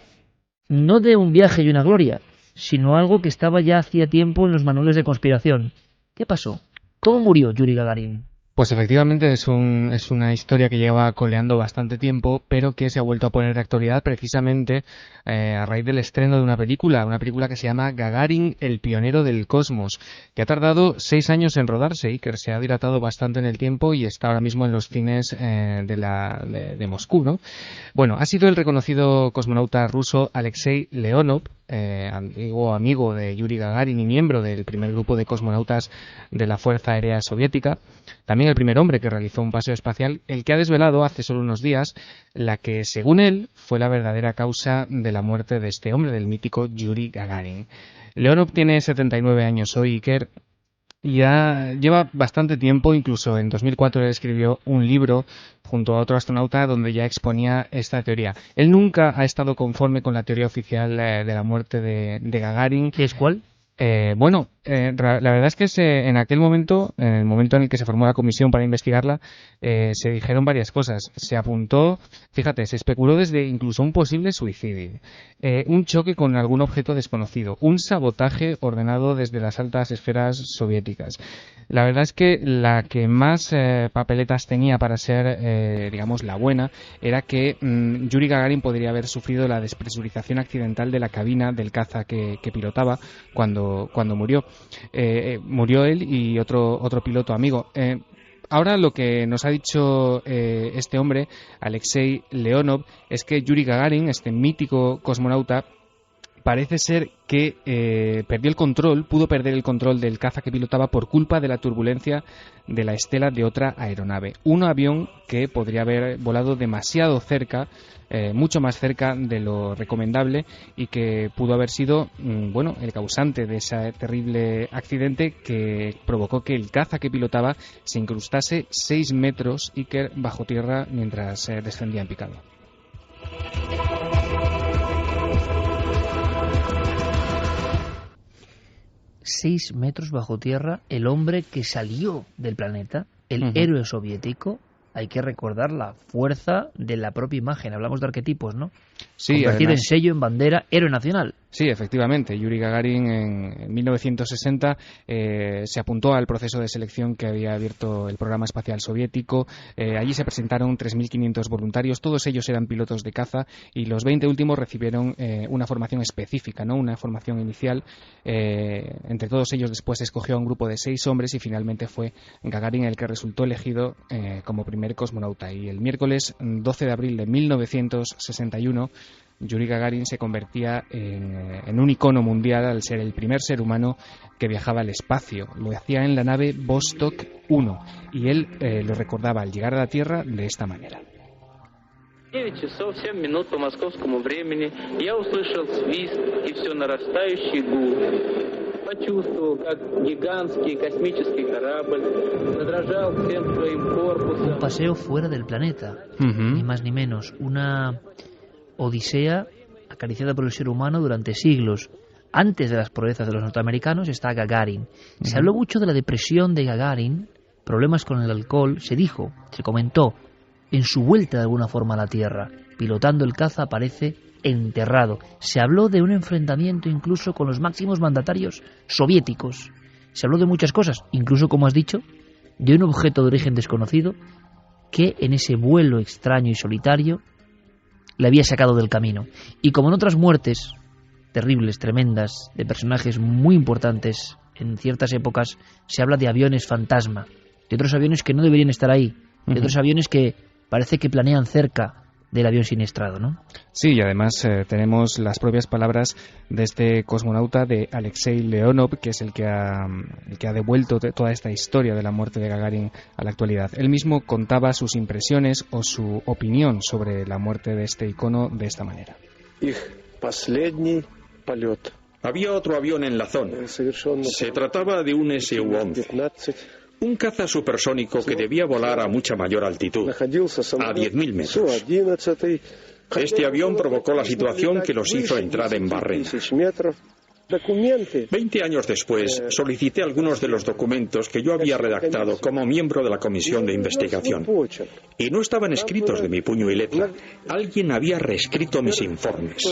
no de un viaje y una gloria, sino algo que estaba ya hacía tiempo en los manuales de conspiración. ¿Qué pasó? ¿Cómo murió Yuri Gagarin? Pues efectivamente es una historia que lleva coleando bastante tiempo, pero que se ha vuelto a poner de actualidad precisamente a raíz del estreno de una película que se llama Gagarin, el pionero del cosmos, que ha tardado 6 años en rodarse y que se ha dilatado bastante en el tiempo y está ahora mismo en los cines de Moscú, ¿no? Bueno, ha sido el reconocido cosmonauta ruso Alexei Leonov, antiguo amigo de Yuri Gagarin y miembro del primer grupo de cosmonautas de la Fuerza Aérea Soviética, también el primer hombre que realizó un paseo espacial, el que ha desvelado hace solo unos días la que, según él, fue la verdadera causa de la muerte de este hombre, del mítico Yuri Gagarin. Leonov tiene 79 años hoy, Iker, y ya lleva bastante tiempo. Incluso en 2004 él escribió un libro junto a otro astronauta donde ya exponía esta teoría. Él nunca ha estado conforme con la teoría oficial de la muerte de Gagarin. ¿Qué es cuál? La verdad es que en aquel momento, en el momento en el que se formó la comisión para investigarla, se dijeron varias cosas. Se apuntó, fíjate, se especuló desde incluso un posible suicidio, un choque con algún objeto desconocido, un sabotaje ordenado desde las altas esferas soviéticas. La verdad es que la que más papeletas tenía para ser, digamos, la buena, era que Yuri Gagarin podría haber sufrido la despresurización accidental de la cabina del caza que pilotaba cuando murió. Murió él y otro piloto amigo. Ahora lo que nos ha dicho este hombre, Alexei Leonov, es que Yuri Gagarin, este mítico cosmonauta, parece ser que pudo perder el control del caza que pilotaba por culpa de la turbulencia de la estela de otra aeronave. Un avión que podría haber volado demasiado cerca, mucho más cerca de lo recomendable, y que pudo haber sido, el causante de ese terrible accidente que provocó que el caza que pilotaba se incrustase 6 metros Iker bajo tierra mientras descendía en picado. 6 metros bajo tierra, el hombre que salió del planeta, el héroe soviético. Hay que recordar la fuerza de la propia imagen. Hablamos de arquetipos, ¿no? Sí, convertido además, en sello, en bandera, héroe nacional. Sí, efectivamente. Yuri Gagarin en 1960 se apuntó al proceso de selección que había abierto el programa espacial soviético. Allí se presentaron 3.500 voluntarios, todos ellos eran pilotos de caza y los 20 últimos recibieron una formación específica, ¿no? Una formación inicial. Entre todos ellos después se escogió a un grupo de 6 hombres y finalmente fue Gagarin el que resultó elegido como primer cosmonauta. Y el miércoles 12 de abril de 1961 Yuri Gagarin se convertía en un icono mundial al ser el primer ser humano que viajaba al espacio. Lo hacía en la nave Vostok 1 y él lo recordaba al llegar a la Tierra de esta manera. 9 часов 7 минут по московскому времени я услышал свист и все нарастающий гул. Почувствовал, как гигантский космический корабль задрожал всем своим корпусом. Un paseo fuera del planeta, ni más ni menos. Una odisea acariciada por el ser humano durante siglos. Antes de las proezas de los norteamericanos está Gagarin. Se habló mucho de la depresión de Gagarin, problemas con el alcohol, se comentó. En su vuelta de alguna forma a la Tierra, pilotando el caza, aparece enterrado. Se habló de un enfrentamiento incluso con los máximos mandatarios soviéticos. Se habló de muchas cosas, incluso, como has dicho, de un objeto de origen desconocido que en ese vuelo extraño y solitario le había sacado del camino. Y como en otras muertes terribles, tremendas, de personajes muy importantes en ciertas épocas, se habla de aviones fantasma, de otros aviones que no deberían estar ahí, de otros aviones que parece que planean cerca del avión siniestrado, ¿no? Sí, y además tenemos las propias palabras de este cosmonauta, de Alexei Leonov, que es el que ha devuelto toda esta historia de la muerte de Gagarin a la actualidad. Él mismo contaba sus impresiones o su opinión sobre la muerte de este icono de esta manera. Había otro avión en la zona. Se trataba de un Su-11. Un caza supersónico que debía volar a mucha mayor altitud, a 10.000 metros. Este avión provocó la situación que los hizo entrar en barrenas. 20 años después, solicité algunos de los documentos que yo había redactado como miembro de la comisión de investigación. Y no estaban escritos de mi puño y letra. Alguien había reescrito mis informes.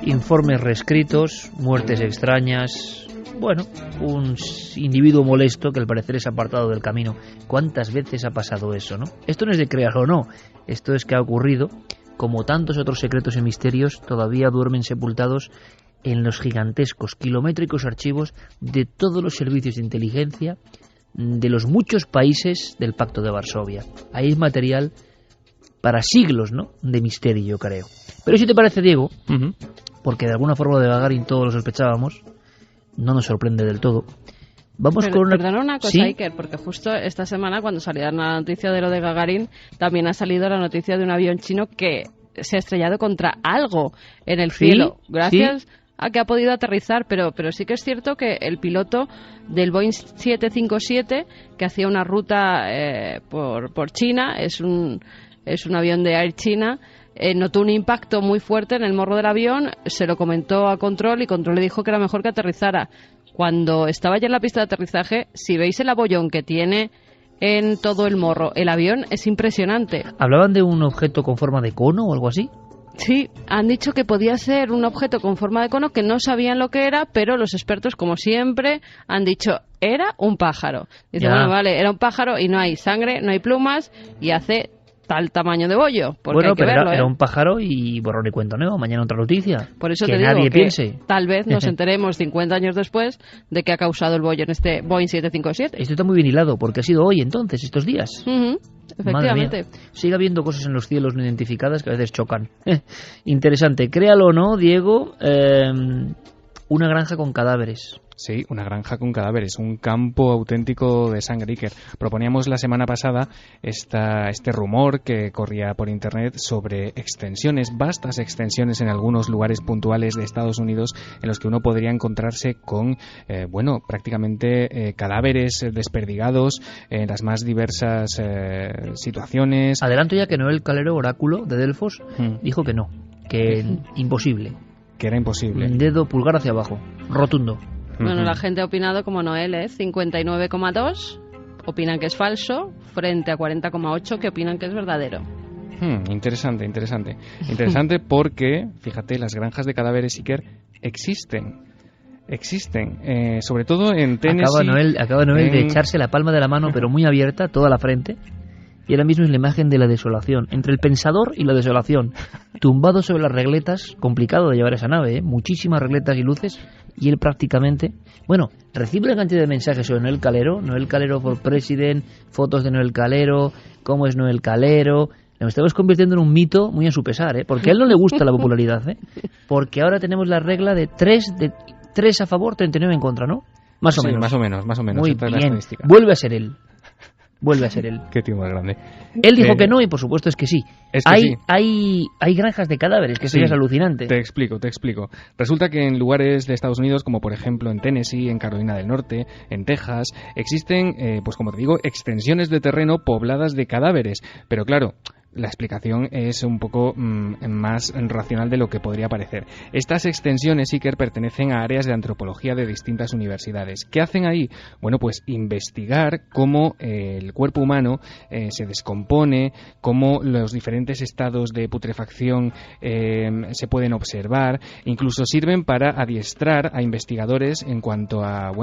Informes reescritos, muertes extrañas. Bueno, un individuo molesto que al parecer es apartado del camino. ¿Cuántas veces ha pasado eso, no? Esto no es de crearlo o no. Esto es que ha ocurrido. Como tantos otros secretos y misterios, todavía duermen sepultados en los gigantescos, kilométricos archivos de todos los servicios de inteligencia de los muchos países del Pacto de Varsovia. Ahí es material para siglos, ¿no?, de misterio, yo creo. Pero si te parece, Diego, porque de alguna forma de Gagarin todos lo sospechábamos, no nos sorprende del todo. Vamos con una... Perdona una cosa, ¿sí? Iker, porque justo esta semana, cuando salió la noticia de lo de Gagarin, también ha salido la noticia de un avión chino que se ha estrellado contra algo en el cielo. Gracias a que ha podido aterrizar, pero sí que es cierto que el piloto del Boeing 757, que hacía una ruta por China, es un avión de Air China, notó un impacto muy fuerte en el morro del avión, se lo comentó a Control y Control le dijo que era mejor que aterrizara. Cuando estaba ya en la pista de aterrizaje, si veis el abollón que tiene en todo el morro, el avión es impresionante. ¿Hablaban de un objeto con forma de cono o algo así? Sí, han dicho que podía ser un objeto con forma de cono, que no sabían lo que era, pero los expertos, como siempre, han dicho, era un pájaro. Dice, bueno, vale, era un pájaro y no hay sangre, no hay plumas y hace tal tamaño de bollo. Bueno, hay que pero verlo, era un pájaro y borrón y cuento nuevo. Mañana otra noticia. Por eso que te digo nadie que piense. Tal vez nos enteremos 50 años después de que ha causado el bollo en este Boeing 757. Esto está muy bien hilado, porque ha sido hoy entonces, estos días. Efectivamente. Sigue habiendo cosas en los cielos no identificadas que a veces chocan. Interesante. Créalo o no, Diego, una granja con cadáveres. Sí, una granja con cadáveres, un campo auténtico de sangre, Iker. Proponíamos la semana pasada este rumor que corría por internet sobre extensiones, vastas extensiones en algunos lugares puntuales de Estados Unidos en los que uno podría encontrarse con, prácticamente cadáveres desperdigados en las más diversas situaciones. Adelanto ya que Noel Calero, oráculo de Delfos, dijo que no, que imposible. que era imposible. Dedo pulgar hacia abajo, rotundo. Bueno, la gente ha opinado como Noel, 59,2 opinan que es falso, frente a 40,8 que opinan que es verdadero. Interesante. Interesante porque, fíjate, las granjas de cadáveres Iker existen, sobre todo en Tennessee. Acaba Noel de echarse la palma de la mano, pero muy abierta, toda la frente, y ahora mismo es la imagen de la desolación, entre el pensador y la desolación, tumbado sobre las regletas, complicado de llevar esa nave, muchísimas regletas y luces, y él prácticamente, bueno, recibe una cantidad de mensajes sobre Noel Calero for President, fotos de Noel Calero, cómo es Noel Calero. Nos estamos convirtiendo en un mito muy a su pesar, porque a él no le gusta la popularidad, porque ahora tenemos la regla de 3 a favor, 39 en contra, ¿no? Más o menos. Más o menos. Muy bien. Vuelve a ser él. Qué tío más grande. Él dijo que no y por supuesto es que sí. Sí. Hay granjas de cadáveres, que eso ya es alucinante. Te explico. Resulta que en lugares de Estados Unidos, como por ejemplo en Tennessee, en Carolina del Norte, en Texas, existen, pues como te digo, extensiones de terreno pobladas de cadáveres. Pero claro, la explicación es un poco más racional de lo que podría parecer. Estas extensiones, Iker, pertenecen a áreas de antropología de distintas universidades. ¿Qué hacen ahí? Bueno, pues investigar cómo el cuerpo humano se descompone, cómo los diferentes estados de putrefacción se pueden observar. Incluso sirven para adiestrar a investigadores en cuanto a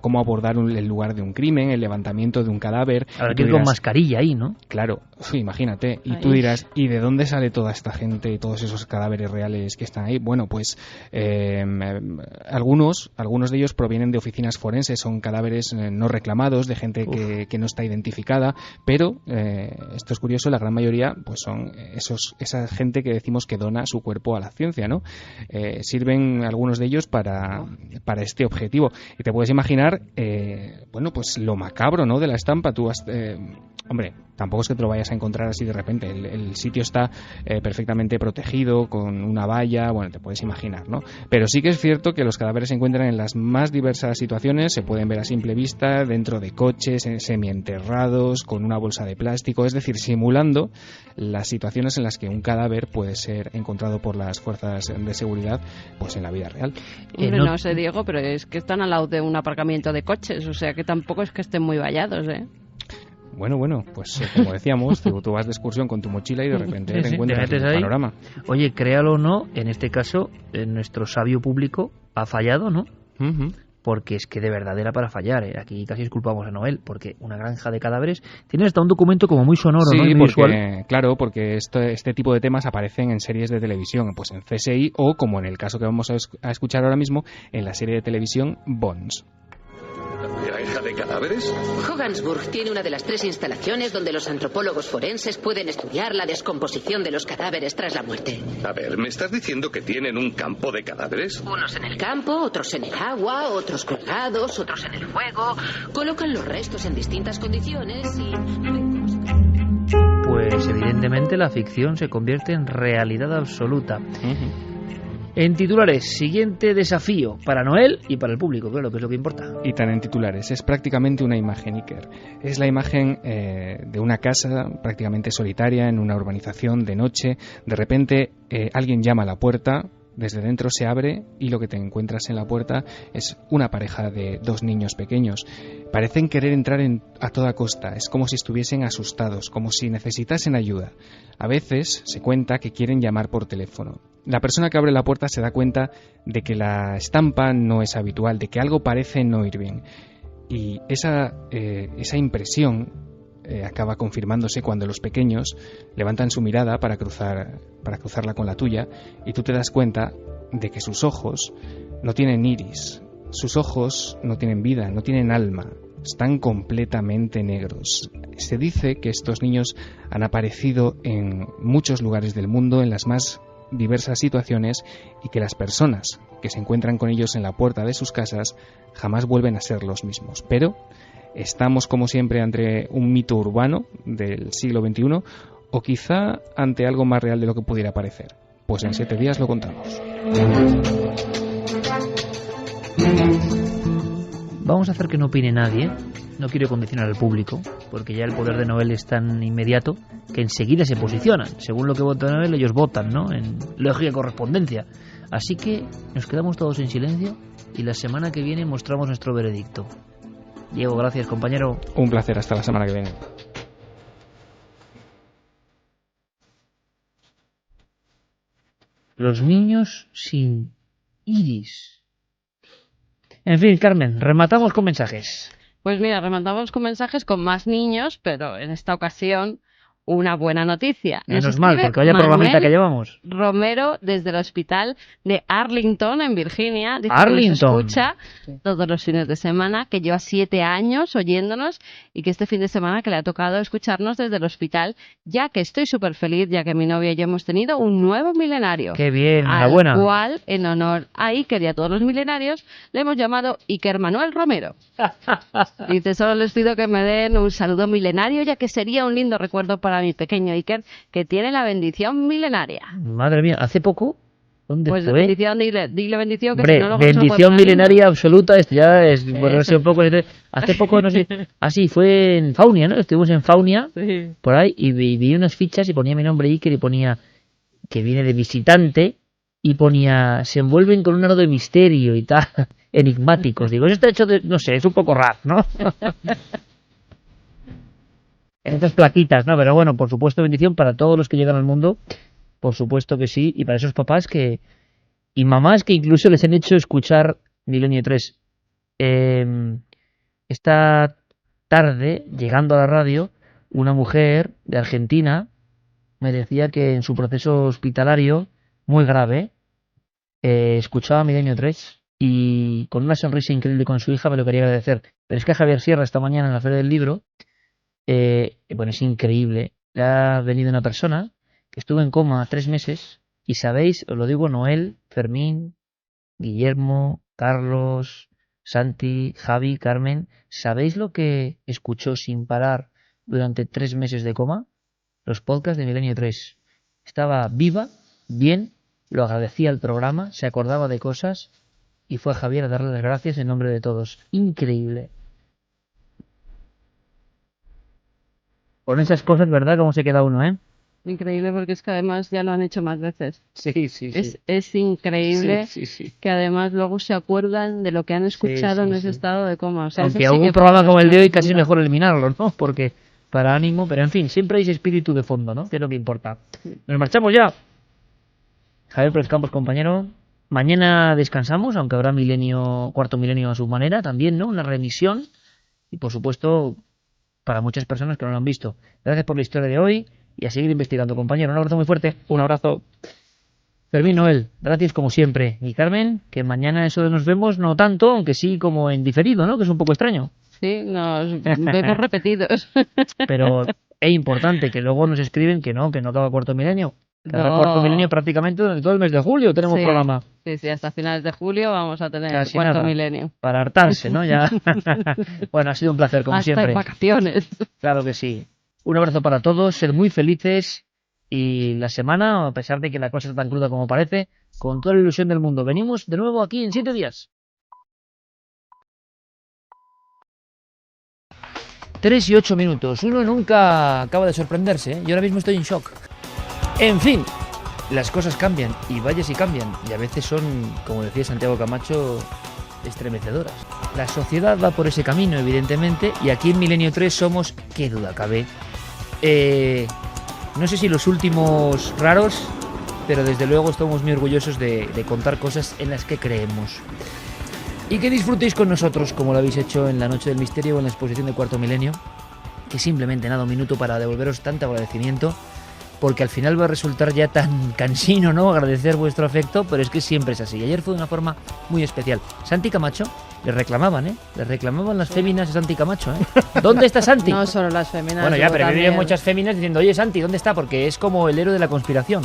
cómo abordar el lugar de un crimen, el levantamiento de un cadáver. Ahora que con mascarilla ahí, ¿no? Claro, imagínate. Y tú dirás, ¿y de dónde sale toda esta gente, todos esos cadáveres reales que están ahí? Bueno, pues algunos de ellos provienen de oficinas forenses, son cadáveres no reclamados, de gente que no está identificada, pero esto es curioso, la gran mayoría pues son esa gente que decimos que dona su cuerpo a la ciencia, ¿no? Sirven algunos de ellos para este objetivo. Y te puedes imaginar, pues lo macabro, ¿no?, de la estampa. Tú hombre, tampoco es que te lo vayas a encontrar así de repente. El sitio está perfectamente protegido, con una valla, te puedes imaginar, ¿no? Pero sí que es cierto que los cadáveres se encuentran en las más diversas situaciones, se pueden ver a simple vista, dentro de coches, semienterrados, con una bolsa de plástico, es decir, simulando las situaciones en las que un cadáver puede ser encontrado por las fuerzas de seguridad, pues en la vida real. No sé, Diego, pero es que están al lado de un aparcamiento de coches, o sea que tampoco es que estén muy vallados, Bueno, pues como decíamos, tú vas de excursión con tu mochila y de repente te encuentras en el panorama. Oye, créalo o no, en este caso, nuestro sabio público ha fallado, ¿no? Porque es que de verdad era para fallar. Aquí casi culpamos a Noel, porque una granja de cadáveres tiene hasta un documento como muy sonoro, ¿no? Y muy visual. Claro, porque este tipo de temas aparecen en series de televisión, pues en CSI o, como en el caso que vamos a escuchar ahora mismo, en la serie de televisión Bones. ¿Granja de cadáveres? Hogansburg tiene una de las 3 instalaciones donde los antropólogos forenses pueden estudiar la descomposición de los cadáveres tras la muerte. A ver, ¿me estás diciendo que tienen un campo de cadáveres? Unos en el campo, otros en el agua, otros colgados, otros en el fuego. Colocan los restos en distintas condiciones y... Pues evidentemente la ficción se convierte en realidad absoluta. En titulares, siguiente desafío para Noel y para el público, claro, que es lo que importa. Y tan en titulares, es prácticamente una imagen, Iker. Es la imagen de una casa prácticamente solitaria en una urbanización de noche. De repente alguien llama a la puerta, desde dentro se abre y lo que te encuentras en la puerta es una pareja de 2 niños pequeños. Parecen querer entrar a toda costa, es como si estuviesen asustados, como si necesitasen ayuda. A veces se cuenta que quieren llamar por teléfono. La persona que abre la puerta se da cuenta de que la estampa no es habitual, de que algo parece no ir bien. Y esa impresión acaba confirmándose cuando los pequeños levantan su mirada para cruzarla con la tuya y tú te das cuenta de que sus ojos no tienen iris, sus ojos no tienen vida, no tienen alma, están completamente negros. Se dice que estos niños han aparecido en muchos lugares del mundo, en las más diversas situaciones, y que las personas que se encuentran con ellos en la puerta de sus casas jamás vuelven a ser los mismos. Pero estamos, como siempre, ante un mito urbano del siglo XXI o quizá ante algo más real de lo que pudiera parecer. Pues en 7 días lo contamos. Vamos a hacer que no opine nadie. No quiero condicionar al público, porque ya el poder de Noel es tan inmediato que enseguida se posicionan. Según lo que vota Noel, ellos votan, ¿no? En lógica correspondencia. Así que nos quedamos todos en silencio y la semana que viene mostramos nuestro veredicto. Diego, gracias, compañero. Un placer, hasta la semana que viene. Los niños sin iris. En fin, Carmen, rematamos con mensajes. Pues mira, rematamos con mensajes con más niños, pero en esta ocasión una buena noticia. Menos mal, porque vaya programita que llevamos. Romero, desde el hospital de Arlington, en Virginia, dice Arlington. que nos escucha todos los fines de semana, que lleva 7 años oyéndonos y que este fin de semana que le ha tocado escucharnos desde el hospital, ya que estoy súper feliz, ya que mi novia y yo hemos tenido un nuevo milenario. ¡Qué bien! ¡Enhorabuena! Al cual, en honor a Iker y a todos los milenarios, le hemos llamado Iker Manuel Romero. Dice, solo les pido que me den un saludo milenario, ya que sería un lindo recuerdo para mi pequeño Iker, que tiene la bendición milenaria. Madre mía, ¿hace poco? ¿Dónde pues fue? Bendición, dile bendición, que Hombre, si no luego bendición milenaria absoluta, esto ya es ponerse un poco... Hace poco, no sé, así fue en Faunia, ¿no? Estuvimos en Faunia, sí, por ahí, y vi unas fichas y ponía mi nombre Iker y ponía que viene de visitante y ponía, se envuelven con un halo de misterio y tal, enigmáticos. Digo, eso está hecho de, no sé, es un poco raro, ¿no? En estas plaquitas, ¿no? Pero bueno, por supuesto, bendición para todos los que llegan al mundo, por supuesto que sí, y para esos papás que y mamás que incluso les han hecho escuchar Milenio 3. Esta tarde, llegando a la radio, una mujer de Argentina me decía que en su proceso hospitalario, muy grave, escuchaba Milenio 3 y con una sonrisa increíble con su hija me lo quería agradecer. Pero es que Javier Sierra esta mañana en la Feria del Libro, bueno, es increíble. Le ha venido una persona que estuvo en coma 3 meses y sabéis, os lo digo, Noel, Fermín, Guillermo, Carlos, Santi, Javi, Carmen, ¿sabéis lo que escuchó sin parar durante 3 meses de coma? Los podcasts de Milenio 3. Estaba viva, bien, lo agradecía al programa, se acordaba de cosas y fue a Javier a darle las gracias en nombre de todos. Increíble. Con esas cosas, ¿verdad? Cómo se queda uno, ¿eh? Increíble, porque es que además ya lo han hecho más veces. Sí. Es increíble sí. que además luego se acuerdan de lo que han escuchado en ese estado de coma. O sea, aunque algún programa como el de hoy casi es mejor eliminarlo, ¿no? Porque para ánimo, pero en fin, siempre hay ese espíritu de fondo, ¿no? Que es lo que importa. Nos marchamos ya. Javier Pérez Campos, compañero. Mañana descansamos, aunque habrá cuarto milenio a su manera también, ¿no? Una remisión. Y por supuesto, para muchas personas que no lo han visto. Gracias por la historia de hoy y a seguir investigando, compañero. Un abrazo muy fuerte. Un abrazo. Fermín, Noel, gracias como siempre. Y Carmen, que mañana eso de nos vemos no tanto, aunque sí como en diferido, ¿no? Que es un poco extraño. Sí, nos vemos repetidos. Pero es importante que luego nos escriben que no acaba cuarto milenio. Cada cuarto milenio prácticamente durante todo el mes de julio tenemos programa. Sí, hasta finales de julio vamos a tener casi cuarto nada. milenio. Para hartarse, ¿no? Ya. Bueno, ha sido un placer, como hasta siempre. En vacaciones. Claro que sí. Un abrazo para todos, sed muy felices y la semana, a pesar de que la cosa es tan cruda como parece, con toda la ilusión del mundo. Venimos de nuevo aquí en 7 días. 3 y 8 minutos. Uno nunca acaba de sorprenderse, ¿eh? Yo ahora mismo estoy en shock. En fin, las cosas cambian y vaya si cambian. Y a veces son, como decía Santiago Camacho, estremecedoras. La sociedad va por ese camino, evidentemente, y aquí en Milenio 3 somos, qué duda cabe, no sé si los últimos raros, pero desde luego estamos muy orgullosos de contar cosas en las que creemos. Y que disfrutéis con nosotros, como lo habéis hecho en la Noche del Misterio o en la exposición de Cuarto Milenio, que simplemente nada, un minuto para devolveros tanto agradecimiento, porque al final va a resultar ya tan cansino, ¿no? Agradecer vuestro afecto, pero es que siempre es así. Y ayer fue de una forma muy especial. Santi Camacho, le reclamaban, ¿eh? Le reclamaban las féminas de Santi Camacho, ¿eh? ¿Dónde está Santi? No solo las féminas. Bueno, ya, pero vienen muchas féminas diciendo, oye, Santi, ¿dónde está? Porque es como el héroe de la conspiración.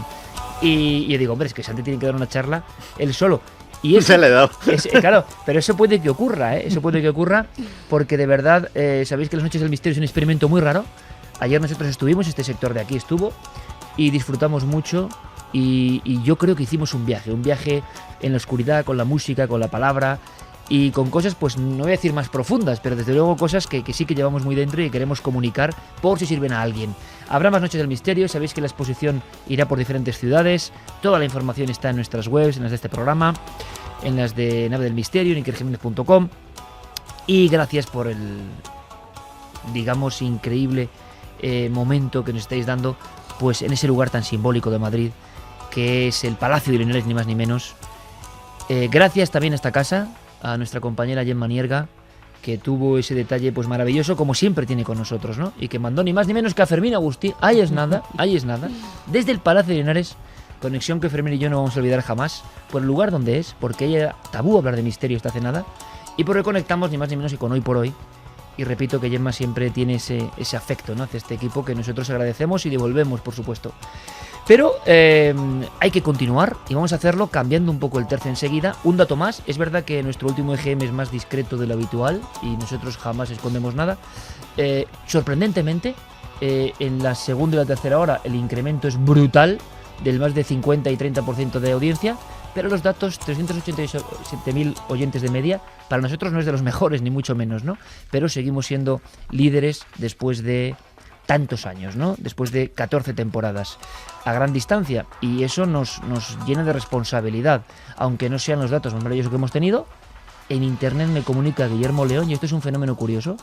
Y yo digo, hombre, es que Santi tiene que dar una charla él solo. Y eso, se le ha dado. Claro, pero eso puede que ocurra, ¿eh? Eso puede que ocurra porque de verdad, sabéis que las Noches del Misterio es un experimento muy raro. Ayer nosotros estuvimos, este sector de aquí estuvo, y disfrutamos mucho y yo creo que hicimos un viaje en la oscuridad, con la música, con la palabra, y con cosas, pues no voy a decir más profundas, pero desde luego cosas que sí que llevamos muy dentro y queremos comunicar por si sirven a alguien. Habrá más Noches del Misterio, sabéis que la exposición irá por diferentes ciudades, toda la información está en nuestras webs, en las de este programa, en las de Nave del Misterio, en ikerjimenez.com, y gracias por el, digamos, increíble momento que nos estáis dando, pues en ese lugar tan simbólico de Madrid, que es el Palacio de Linares, ni más ni menos. Gracias también a esta casa, a nuestra compañera Gemma Nierga, que tuvo ese detalle pues maravilloso, como siempre tiene con nosotros, ¿no? Y que mandó ni más ni menos que a Fermín Agustí, ahí es nada, desde el Palacio de Linares, conexión que Fermín y yo no vamos a olvidar jamás, por el lugar donde es, porque ella era tabú hablar de misterio hasta hace nada, y por reconectamos ni más ni menos que con Hoy por Hoy. Y repito que Gemma siempre tiene ese afecto, ¿no?, hacia este equipo, que nosotros agradecemos y devolvemos, por supuesto. Pero hay que continuar y vamos a hacerlo cambiando un poco el tercio enseguida. Un dato más, es verdad que nuestro último EGM es más discreto de lo habitual y nosotros jamás escondemos nada. Sorprendentemente, en la segunda y la tercera hora el incremento es brutal, del más de 50 y 30% de audiencia, pero los datos, 387.000 oyentes de media, para nosotros no es de los mejores, ni mucho menos, ¿no? Pero seguimos siendo líderes después de tantos años, ¿no? Después de 14 temporadas a gran distancia, y eso nos llena de responsabilidad, aunque no sean los datos más maravillosos que hemos tenido. En internet me comunica Guillermo León, y esto es un fenómeno curioso,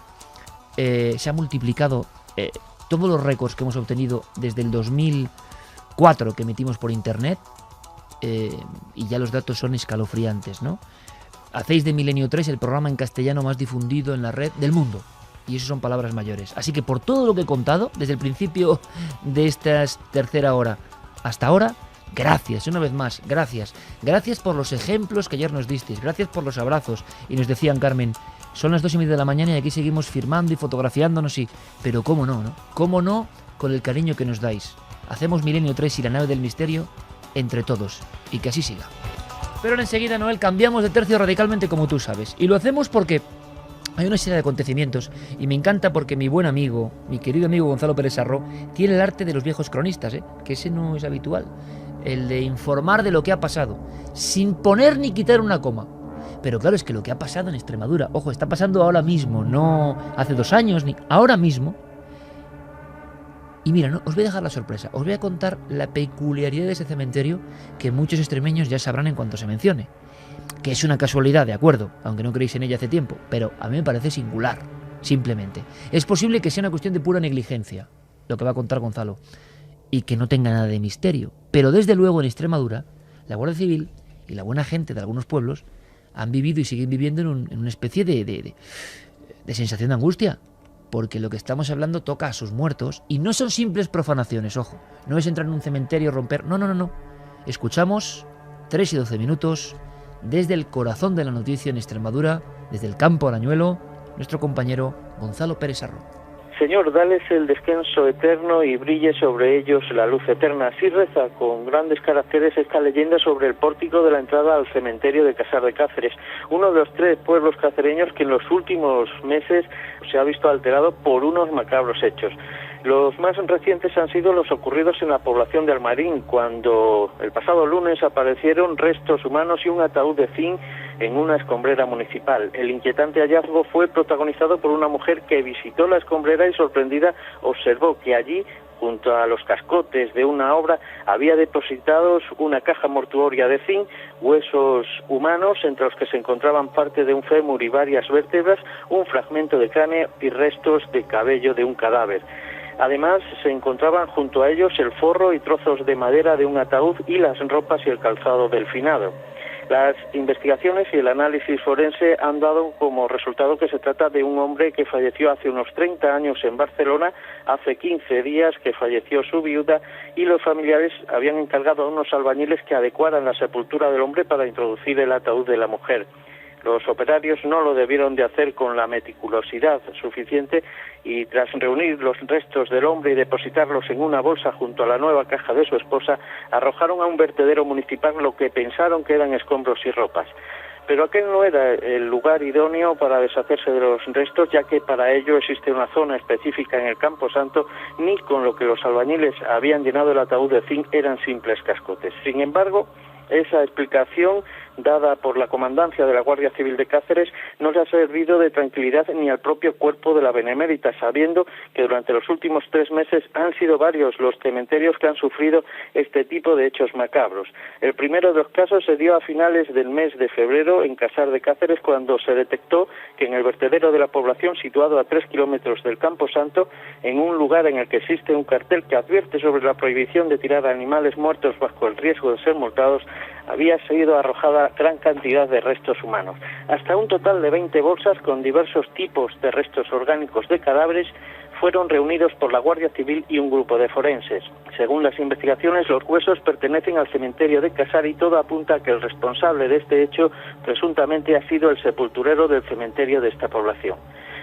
se ha multiplicado todos los récords que hemos obtenido desde el 2004 que emitimos por internet, y ya los datos son escalofriantes, ¿no? Hacéis de Milenio 3 el programa en castellano más difundido en la red del mundo. Y eso son palabras mayores. Así que por todo lo que he contado, desde el principio de esta tercera hora hasta ahora, gracias, una vez más, gracias. Gracias por los ejemplos que ayer nos disteis, gracias por los abrazos. Y nos decían, Carmen, son las 2:30 de la mañana y aquí seguimos firmando y fotografiándonos, y... Pero cómo no, ¿no? Cómo no, con el cariño que nos dais. Hacemos Milenio 3 y la Nave del Misterio entre todos, y que así siga. Pero enseguida, Noel, cambiamos de tercio radicalmente, como tú sabes. Y lo hacemos porque hay una serie de acontecimientos, y me encanta porque mi buen amigo, mi querido amigo Gonzalo Pérez Sarró, tiene el arte de los viejos cronistas, que ese no es habitual, el de informar de lo que ha pasado, sin poner ni quitar una coma. Pero claro, es que lo que ha pasado en Extremadura, ojo, está pasando ahora mismo, no hace 2 años, ni ahora mismo. Y mira, no, os voy a dejar la sorpresa, os voy a contar la peculiaridad de ese cementerio, que muchos extremeños ya sabrán en cuanto se mencione. Que es una casualidad, de acuerdo, aunque no creéis en ella hace tiempo, pero a mí me parece singular, simplemente. Es posible que sea una cuestión de pura negligencia, lo que va a contar Gonzalo, y que no tenga nada de misterio. Pero desde luego en Extremadura, la Guardia Civil y la buena gente de algunos pueblos han vivido y siguen viviendo en una especie de sensación de angustia, porque lo que estamos hablando toca a sus muertos, y no son simples profanaciones, ojo, no es entrar en un cementerio, romper, no. Escuchamos 3:12, desde el corazón de la noticia en Extremadura, desde el campo Arañuelo, nuestro compañero Gonzalo Pérez Sarró. Señor, dales el descanso eterno y brille sobre ellos la luz eterna. Así reza con grandes caracteres esta leyenda sobre el pórtico de la entrada al cementerio de Casar de Cáceres, uno de los 3 pueblos cacereños que en los últimos meses se ha visto alterado por unos macabros hechos. Los más recientes han sido los ocurridos en la población de Almarín, cuando el pasado lunes aparecieron restos humanos y un ataúd de zinc en una escombrera municipal. El inquietante hallazgo fue protagonizado por una mujer que visitó la escombrera y, sorprendida, observó que allí, junto a los cascotes de una obra, había depositados una caja mortuoria de zinc, huesos humanos, entre los que se encontraban parte de un fémur y varias vértebras, un fragmento de cráneo y restos de cabello de un cadáver. Además, se encontraban junto a ellos el forro y trozos de madera de un ataúd y las ropas y el calzado del finado. Las investigaciones y el análisis forense han dado como resultado que se trata de un hombre que falleció hace unos 30 años en Barcelona, hace 15 días que falleció su viuda, y los familiares habían encargado a unos albañiles que adecuaran la sepultura del hombre para introducir el ataúd de la mujer. Los operarios no lo debieron de hacer con la meticulosidad suficiente, y tras reunir los restos del hombre y depositarlos en una bolsa junto a la nueva caja de su esposa, arrojaron a un vertedero municipal lo que pensaron que eran escombros y ropas. Pero aquel no era el lugar idóneo para deshacerse de los restos, ya que para ello existe una zona específica en el Campo Santo, ni con lo que los albañiles habían llenado el ataúd de zinc eran simples cascotes. Sin embargo, esa explicación dada por la comandancia de la Guardia Civil de Cáceres no le ha servido de tranquilidad ni al propio cuerpo de la Benemérita, sabiendo que durante los últimos 3 meses han sido varios los cementerios que han sufrido este tipo de hechos macabros. El primero de los casos se dio a finales del mes de febrero en Casar de Cáceres, cuando se detectó que en el vertedero de la población, situado a 3 kilómetros del Camposanto, en un lugar en el que existe un cartel que advierte sobre la prohibición de tirar animales muertos bajo el riesgo de ser multados, había sido arrojada gran cantidad de restos humanos. Hasta un total de 20 bolsas con diversos tipos de restos orgánicos de cadáveres fueron reunidos por la Guardia Civil y un grupo de forenses. Según las investigaciones, los huesos pertenecen al cementerio de Casar y todo apunta a que el responsable de este hecho presuntamente ha sido el sepulturero del cementerio de esta población.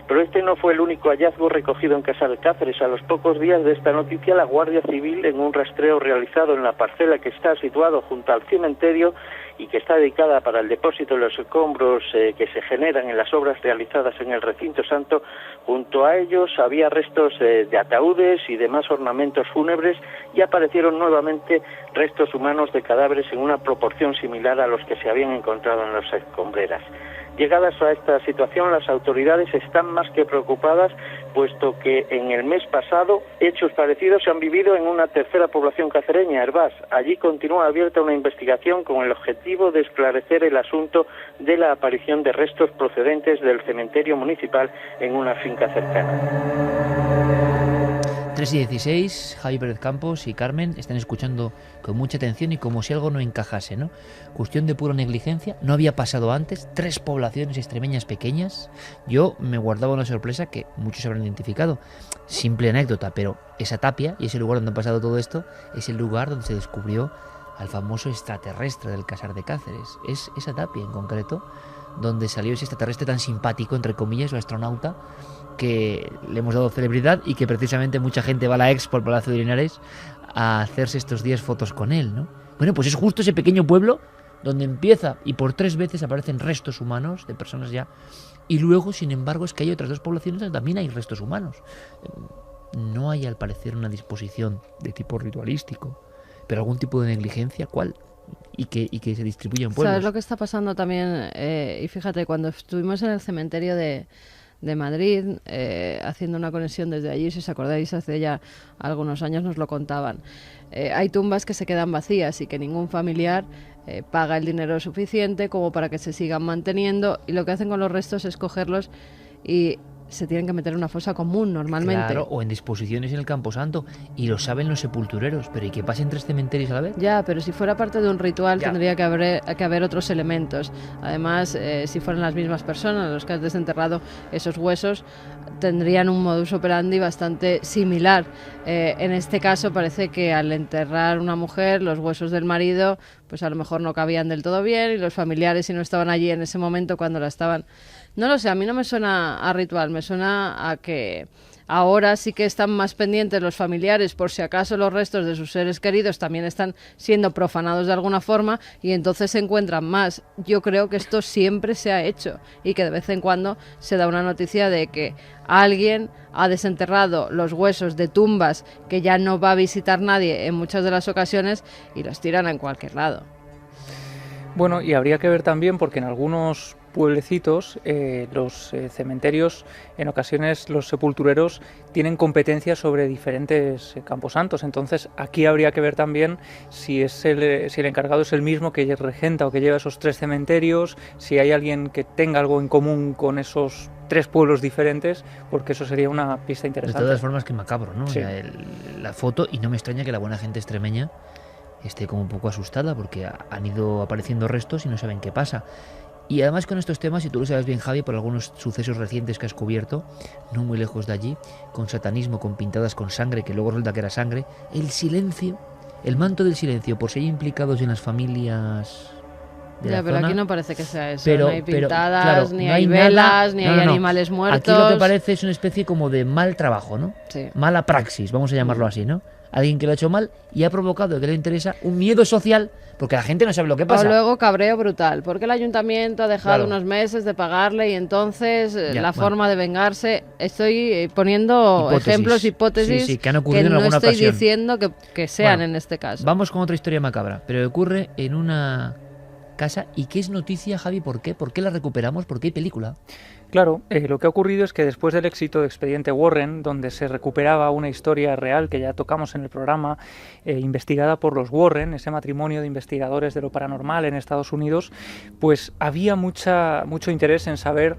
Pero este no fue el único hallazgo recogido en Casar de Cáceres. A los pocos días de esta noticia, la Guardia Civil, en un rastreo realizado en la parcela que está situado junto al cementerio y que está dedicada para el depósito de los escombros que se generan en las obras realizadas en el recinto santo, junto a ellos había restos de ataúdes y demás ornamentos fúnebres, y aparecieron nuevamente restos humanos de cadáveres en una proporción similar a los que se habían encontrado en las escombreras. Llegadas a esta situación, las autoridades están más que preocupadas, puesto que en el mes pasado hechos parecidos se han vivido en una tercera población cacereña, Hervás. Allí continúa abierta una investigación con el objetivo de esclarecer el asunto de la aparición de restos procedentes del cementerio municipal en una finca cercana. 3:16, Javi Pérez Campos y Carmen están escuchando con mucha atención y como si algo no encajase, ¿no? Cuestión de pura negligencia, no había pasado antes, 3 poblaciones extremeñas pequeñas. Yo me guardaba una sorpresa que muchos habrán identificado. Simple anécdota, pero esa tapia y ese lugar donde ha pasado todo esto es el lugar donde se descubrió al famoso extraterrestre del Casar de Cáceres. Es esa tapia en concreto donde salió ese extraterrestre tan simpático, entre comillas, o astronauta, que le hemos dado celebridad y que precisamente mucha gente va a la Expo al Palacio de Linares a hacerse estos días fotos con él, ¿no? Bueno, pues es justo ese pequeño pueblo donde empieza y por 3 veces aparecen restos humanos de personas ya, y luego, sin embargo, es que hay otras 2 poblaciones donde también hay restos humanos. No hay, al parecer, una disposición de tipo ritualístico, pero algún tipo de negligencia, ¿cuál? Y que se distribuye en pueblos. ¿Sabes lo que está pasando también? Y fíjate, cuando estuvimos en el cementerio de Madrid, haciendo una conexión desde allí, si os acordáis, hace ya algunos años nos lo contaban. Hay tumbas que se quedan vacías y que ningún familiar paga el dinero suficiente como para que se sigan manteniendo, y lo que hacen con los restos es cogerlos y se tienen que meter en una fosa común normalmente. Claro, o en disposiciones en el Camposanto, y lo saben los sepultureros, pero ¿y que pasen 3 cementerios a la vez? Ya, pero si fuera parte de un ritual tendría que haber otros elementos. Además, si fueran las mismas personas los que han desenterrado esos huesos, tendrían un modus operandi bastante similar. En este caso parece que al enterrar una mujer, los huesos del marido pues a lo mejor no cabían del todo bien, y los familiares, si no estaban allí en ese momento cuando la estaban... No lo sé, a mí no me suena a ritual, me suena a que ahora sí que están más pendientes los familiares por si acaso los restos de sus seres queridos también están siendo profanados de alguna forma, y entonces se encuentran más. Yo creo que esto siempre se ha hecho y que de vez en cuando se da una noticia de que alguien ha desenterrado los huesos de tumbas que ya no va a visitar nadie en muchas de las ocasiones y los tiran en cualquier lado. Bueno, y habría que ver también, porque en algunos pueblecitos los cementerios, en ocasiones los sepultureros tienen competencia sobre diferentes camposantos. Entonces aquí habría que ver también si el encargado es el mismo que regenta o que lleva esos 3 cementerios, si hay alguien que tenga algo en común con esos 3 pueblos diferentes, porque eso sería una pista interesante. De todas formas, que macabro, ¿no? Sí. O sea, la foto, y no me extraña que la buena gente extremeña esté como un poco asustada, porque han ido apareciendo restos y no saben qué pasa. Y además con estos temas, y tú lo sabes bien, Javi, por algunos sucesos recientes que has cubierto, no muy lejos de allí, con satanismo, con pintadas con sangre, que luego resulta que era sangre, el silencio, el manto del silencio, por si hay implicados en las familias de la pero zona. aquí no parece que sea eso, Pero, no hay pintadas, claro, ni no hay nada, velas, ni hay animales muertos. Aquí lo que parece es una especie como de mal trabajo, ¿no? Sí. Mala praxis, vamos a llamarlo así, ¿no? Alguien que lo ha hecho mal y ha provocado, que le interesa, un miedo social, porque la gente no sabe lo que pasa. O luego cabreo brutal, porque el ayuntamiento ha dejado unos meses de pagarle, y entonces forma de vengarse... Estoy poniendo hipótesis sí, que han ocurrido en alguna ocasión. ocasión. Diciendo que sean en este caso. Vamos con otra historia macabra, pero ocurre en una casa. ¿Y qué es noticia, Javi? ¿Por qué? ¿Por qué la recuperamos? ¿Por qué hay película? Claro, lo que ha ocurrido es que después del éxito de Expediente Warren, donde se recuperaba una historia real que ya tocamos en el programa, investigada por los Warren, ese matrimonio de investigadores de lo paranormal en Estados Unidos, pues había mucho interés en saber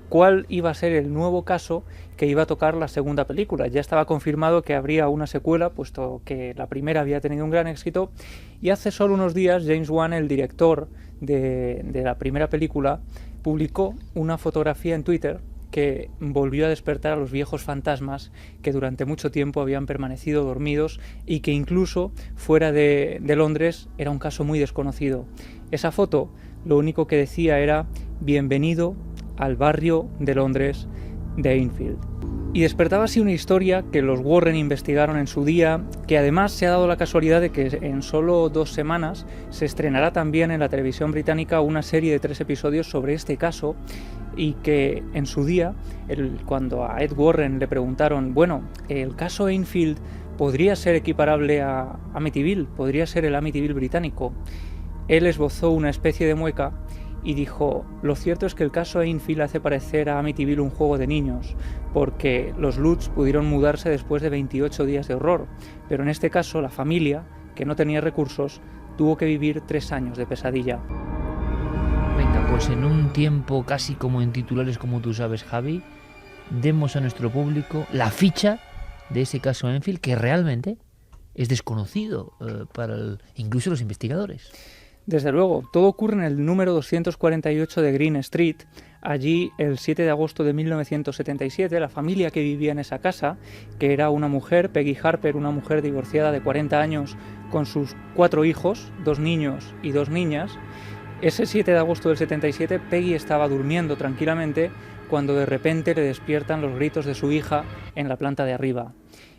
cuál iba a ser el nuevo caso que iba a tocar la segunda película. Ya estaba confirmado que habría una secuela, puesto que la primera había tenido un gran éxito, y hace solo unos días James Wan, el director de la primera película, publicó una fotografía en Twitter que volvió a despertar a los viejos fantasmas que durante mucho tiempo habían permanecido dormidos y que incluso fuera de Londres era un caso muy desconocido. Esa foto lo único que decía era "Bienvenido al barrio de Londres de Enfield". Y despertaba así una historia que los Warren investigaron en su día, que además se ha dado la casualidad de que en solo 2 semanas se estrenará también en la televisión británica una serie de 3 episodios sobre este caso, y que en su día, cuando a Ed Warren le preguntaron, bueno, el caso Enfield podría ser equiparable a Amityville, podría ser el Amityville británico, él esbozó una especie de mueca y dijo: lo cierto es que el caso Enfield hace parecer a Amityville un juego de niños, porque los Lutz pudieron mudarse después de 28 días de horror, pero en este caso la familia, que no tenía recursos, tuvo que vivir 3 años de pesadilla. Venga, pues en un tiempo casi como en titulares, como tú sabes, Javi, demos a nuestro público la ficha de ese caso Enfield, que realmente es desconocido para incluso los investigadores. Desde luego, todo ocurre en el número 248 de Green Street. Allí, el 7 de agosto de 1977, la familia que vivía en esa casa, que era una mujer, Peggy Harper, una mujer divorciada de 40 años, con sus 4 hijos, 2 niños y 2 niñas, ese 7 de agosto del 77, Peggy estaba durmiendo tranquilamente cuando de repente le despiertan los gritos de su hija en la planta de arriba.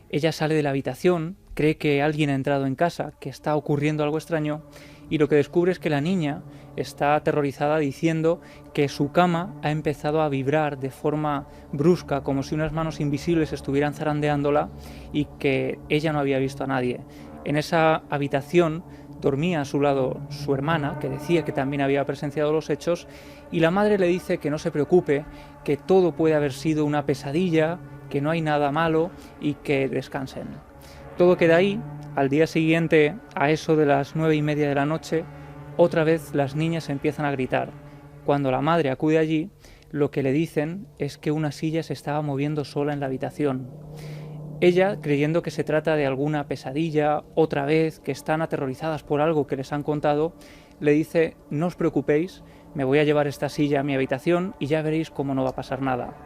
Ella sale de la habitación, cree que alguien ha entrado en casa, que está ocurriendo algo extraño, y lo que descubre es que la niña está aterrorizada diciendo que su cama ha empezado a vibrar de forma brusca, como si unas manos invisibles estuvieran zarandeándola, y que ella no había visto a nadie. En esa habitación dormía a su lado su hermana, que decía que también había presenciado los hechos, y la madre le dice que no se preocupe, que todo puede haber sido una pesadilla, que no hay nada malo y que descansen. Todo queda ahí. Al día siguiente, a eso de las 9:30 de la noche, otra vez las niñas empiezan a gritar. Cuando la madre acude allí, lo que le dicen es que una silla se estaba moviendo sola en la habitación. Ella, creyendo que se trata de alguna pesadilla, otra vez, que están aterrorizadas por algo que les han contado, le dice: no os preocupéis, me voy a llevar esta silla a mi habitación y ya veréis cómo no va a pasar nada.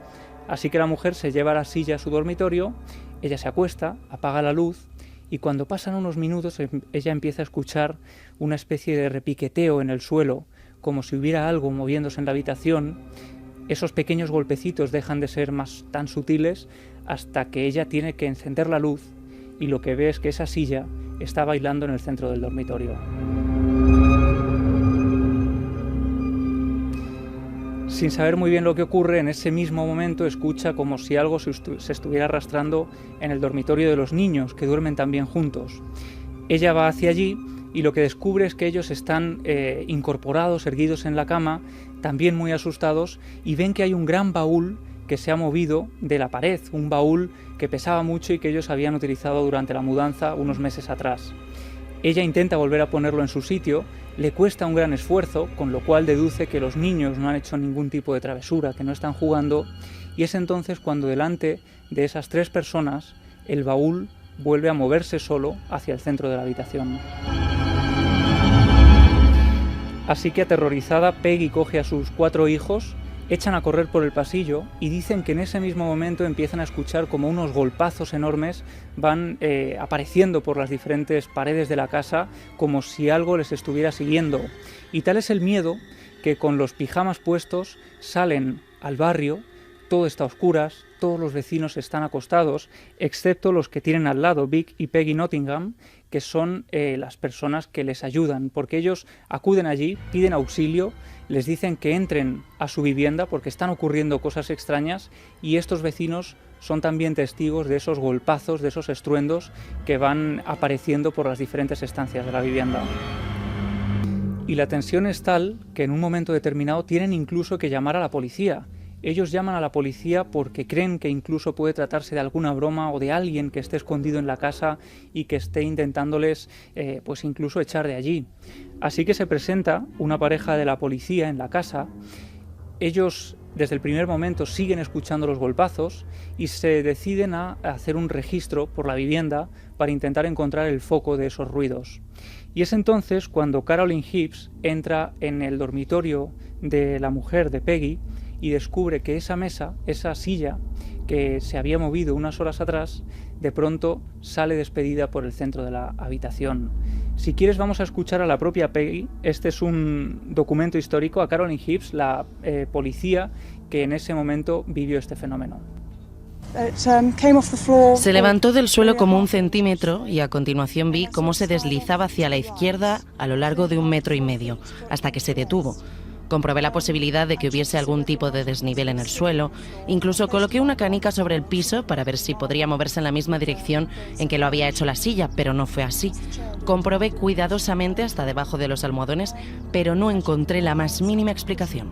Así que la mujer se lleva la silla a su dormitorio, ella se acuesta, apaga la luz, y cuando pasan unos minutos ella empieza a escuchar una especie de repiqueteo en el suelo, como si hubiera algo moviéndose en la habitación. Esos pequeños golpecitos dejan de ser más tan sutiles hasta que ella tiene que encender la luz, y lo que ve es que esa silla está bailando en el centro del dormitorio. Sin saber muy bien lo que ocurre, en ese mismo momento escucha como si algo se estuviera arrastrando en el dormitorio de los niños, que duermen también juntos. Ella va hacia allí y lo que descubre es que ellos están incorporados, erguidos en la cama, también muy asustados, y ven que hay un gran baúl que se ha movido de la pared, un baúl que pesaba mucho y que ellos habían utilizado durante la mudanza unos meses atrás. Ella intenta volver a ponerlo en su sitio, le cuesta un gran esfuerzo, con lo cual deduce que los niños no han hecho ningún tipo de travesura, que no están jugando, y es entonces cuando delante de esas 3 personas el baúl vuelve a moverse solo hacia el centro de la habitación. Así que aterrorizada, Peggy coge a sus 4 hijos, echan a correr por el pasillo y dicen que en ese mismo momento empiezan a escuchar como unos golpazos enormes van apareciendo por las diferentes paredes de la casa, como si algo les estuviera siguiendo. Y tal es el miedo que con los pijamas puestos salen al barrio. Todo está a oscuras, todos los vecinos están acostados, excepto los que tienen al lado, Vic y Peggy Nottingham, que son las personas que les ayudan, porque ellos acuden allí, piden auxilio, les dicen que entren a su vivienda porque están ocurriendo cosas extrañas, y estos vecinos son también testigos de esos golpazos, de esos estruendos que van apareciendo por las diferentes estancias de la vivienda. Y la tensión es tal que en un momento determinado tienen incluso que llamar a la policía. Ellos llaman a la policía porque creen que incluso puede tratarse de alguna broma o de alguien que esté escondido en la casa y que esté intentándoles pues incluso echar de allí. Así que se presenta una pareja de la policía en la casa. Ellos desde el primer momento siguen escuchando los golpazos y se deciden a hacer un registro por la vivienda para intentar encontrar el foco de esos ruidos. Y es entonces cuando Carolyn Hibbs entra en el dormitorio de la mujer de Peggy y descubre que esa mesa, esa silla que se había movido unas horas atrás, de pronto sale despedida por el centro de la habitación. Si quieres vamos a escuchar a la propia Peggy. Este es un documento histórico, a Carolyn Hibbs, la policía que en ese momento vivió este fenómeno. Se levantó del suelo como 1 centímetro y a continuación vi cómo se deslizaba hacia la izquierda a lo largo de 1,5 metros, hasta que se detuvo. Comprobé la posibilidad de que hubiese algún tipo de desnivel en el suelo. Incluso coloqué una canica sobre el piso para ver si podría moverse en la misma dirección en que lo había hecho la silla, pero no fue así. Comprobé cuidadosamente hasta debajo de los almohadones, pero no encontré la más mínima explicación.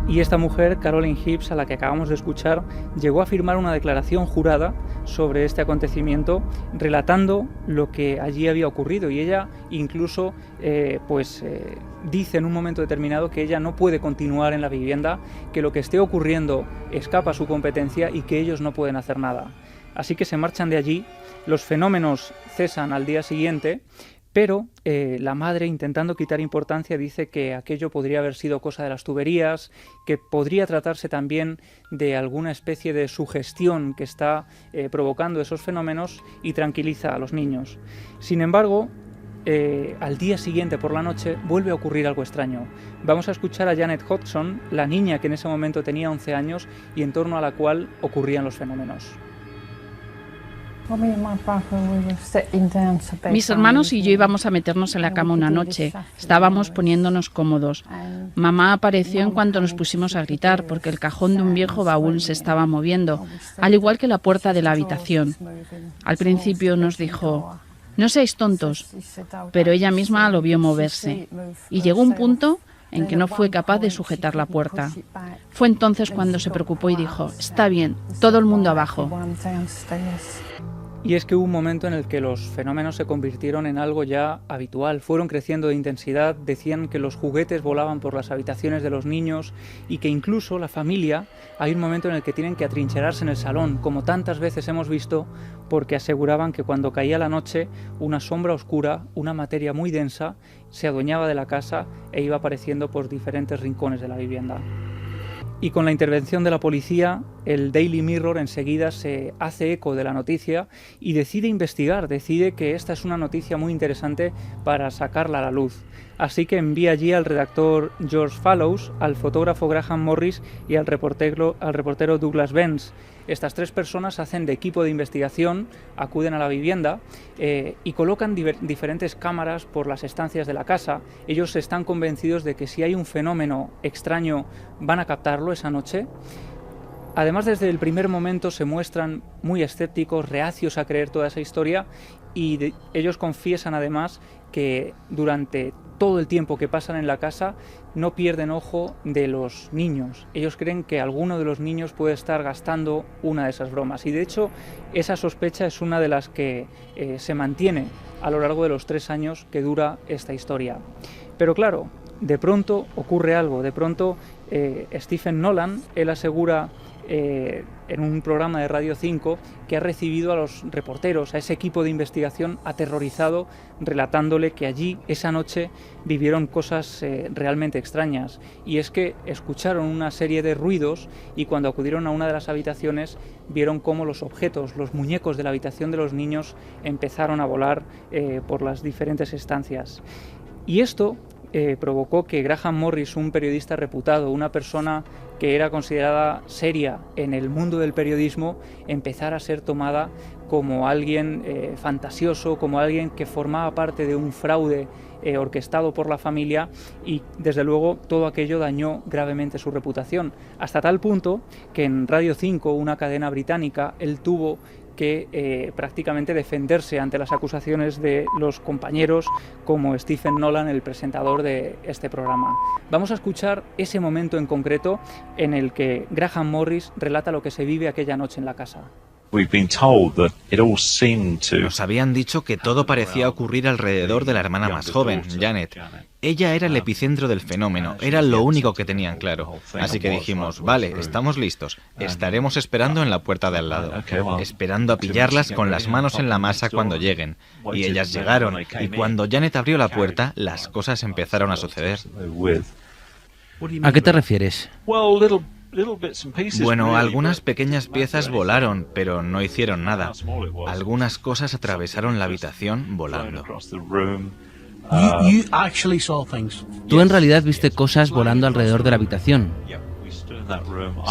Y esta mujer, Carolyn Hibbs, a la que acabamos de escuchar, llegó a firmar una declaración jurada sobre este acontecimiento, relatando lo que allí había ocurrido. Y ella incluso dice en un momento determinado que ella no puede continuar en la vivienda, que lo que esté ocurriendo escapa a su competencia y que ellos no pueden hacer nada. Así que se marchan de allí, los fenómenos cesan al día siguiente, pero la madre, intentando quitar importancia, dice que aquello podría haber sido cosa de las tuberías, que podría tratarse también de alguna especie de sugestión que está provocando esos fenómenos, y tranquiliza a los niños. Sin embargo, al día siguiente por la noche vuelve a ocurrir algo extraño. Vamos a escuchar a Janet Hodgson, la niña que en ese momento tenía 11 años y en torno a la cual ocurrían los fenómenos. Mis hermanos y yo íbamos a meternos en la cama una noche. Estábamos poniéndonos cómodos. Mamá apareció en cuanto nos pusimos a gritar porque el cajón de un viejo baúl se estaba moviendo, al igual que la puerta de la habitación. Al principio nos dijo: "No seáis tontos", pero ella misma lo vio moverse. Y llegó un punto en que no fue capaz de sujetar la puerta. Fue entonces cuando se preocupó y dijo: "Está bien, todo el mundo abajo". Y es que hubo un momento en el que los fenómenos se convirtieron en algo ya habitual, fueron creciendo de intensidad, decían que los juguetes volaban por las habitaciones de los niños y que incluso la familia, hay un momento en el que tienen que atrincherarse en el salón, como tantas veces hemos visto, porque aseguraban que cuando caía la noche, una sombra oscura, una materia muy densa, se adueñaba de la casa e iba apareciendo por diferentes rincones de la vivienda. Y con la intervención de la policía, el Daily Mirror enseguida se hace eco de la noticia y decide investigar, decide que esta es una noticia muy interesante para sacarla a la luz. Así que envía allí al redactor George Fallows, al fotógrafo Graham Morris y al reportero Douglas Benz. Estas 3 personas hacen de equipo de investigación, acuden a la vivienda y colocan diferentes cámaras por las estancias de la casa. Ellos están convencidos de que si hay un fenómeno extraño van a captarlo esa noche. Además, desde el primer momento se muestran muy escépticos, reacios a creer toda esa historia, y ellos confiesan además que durante todo el tiempo que pasan en la casa no pierden ojo de los niños. Ellos creen que alguno de los niños puede estar gastando una de esas bromas, y de hecho esa sospecha es una de las que se mantiene a lo largo de los 3 años que dura esta historia. Pero claro, de pronto ocurre algo, de pronto Stephen Nolan, él asegura en un programa de Radio 5 que ha recibido a los reporteros, a ese equipo de investigación aterrorizado, relatándole que allí esa noche vivieron cosas realmente extrañas, y es que escucharon una serie de ruidos y cuando acudieron a una de las habitaciones vieron cómo los objetos, los muñecos de la habitación de los niños empezaron a volar por las diferentes estancias. Y esto provocó que Graham Morris, un periodista reputado, una persona que era considerada seria en el mundo del periodismo, empezara a ser tomada como alguien fantasioso, como alguien que formaba parte de un fraude orquestado por la familia, y desde luego todo aquello dañó gravemente su reputación, hasta tal punto que en Radio 5, una cadena británica, él tuvo que prácticamente defenderse ante las acusaciones de los compañeros como Stephen Nolan, el presentador de este programa. Vamos a escuchar ese momento en concreto en el que Graham Morris relata lo que se vive aquella noche en la casa. Nos habían dicho que todo parecía ocurrir alrededor de la hermana más joven, Janet. Ella era el epicentro del fenómeno, era lo único que tenían claro. Así que dijimos, vale, estamos listos, estaremos esperando en la puerta de al lado, esperando a pillarlas con las manos en la masa cuando lleguen. Y ellas llegaron, y cuando Janet abrió la puerta, las cosas empezaron a suceder. ¿A qué te refieres? Bueno, algunas pequeñas piezas volaron, pero no hicieron nada. Algunas cosas atravesaron la habitación volando. Tú en realidad viste cosas volando alrededor de la habitación.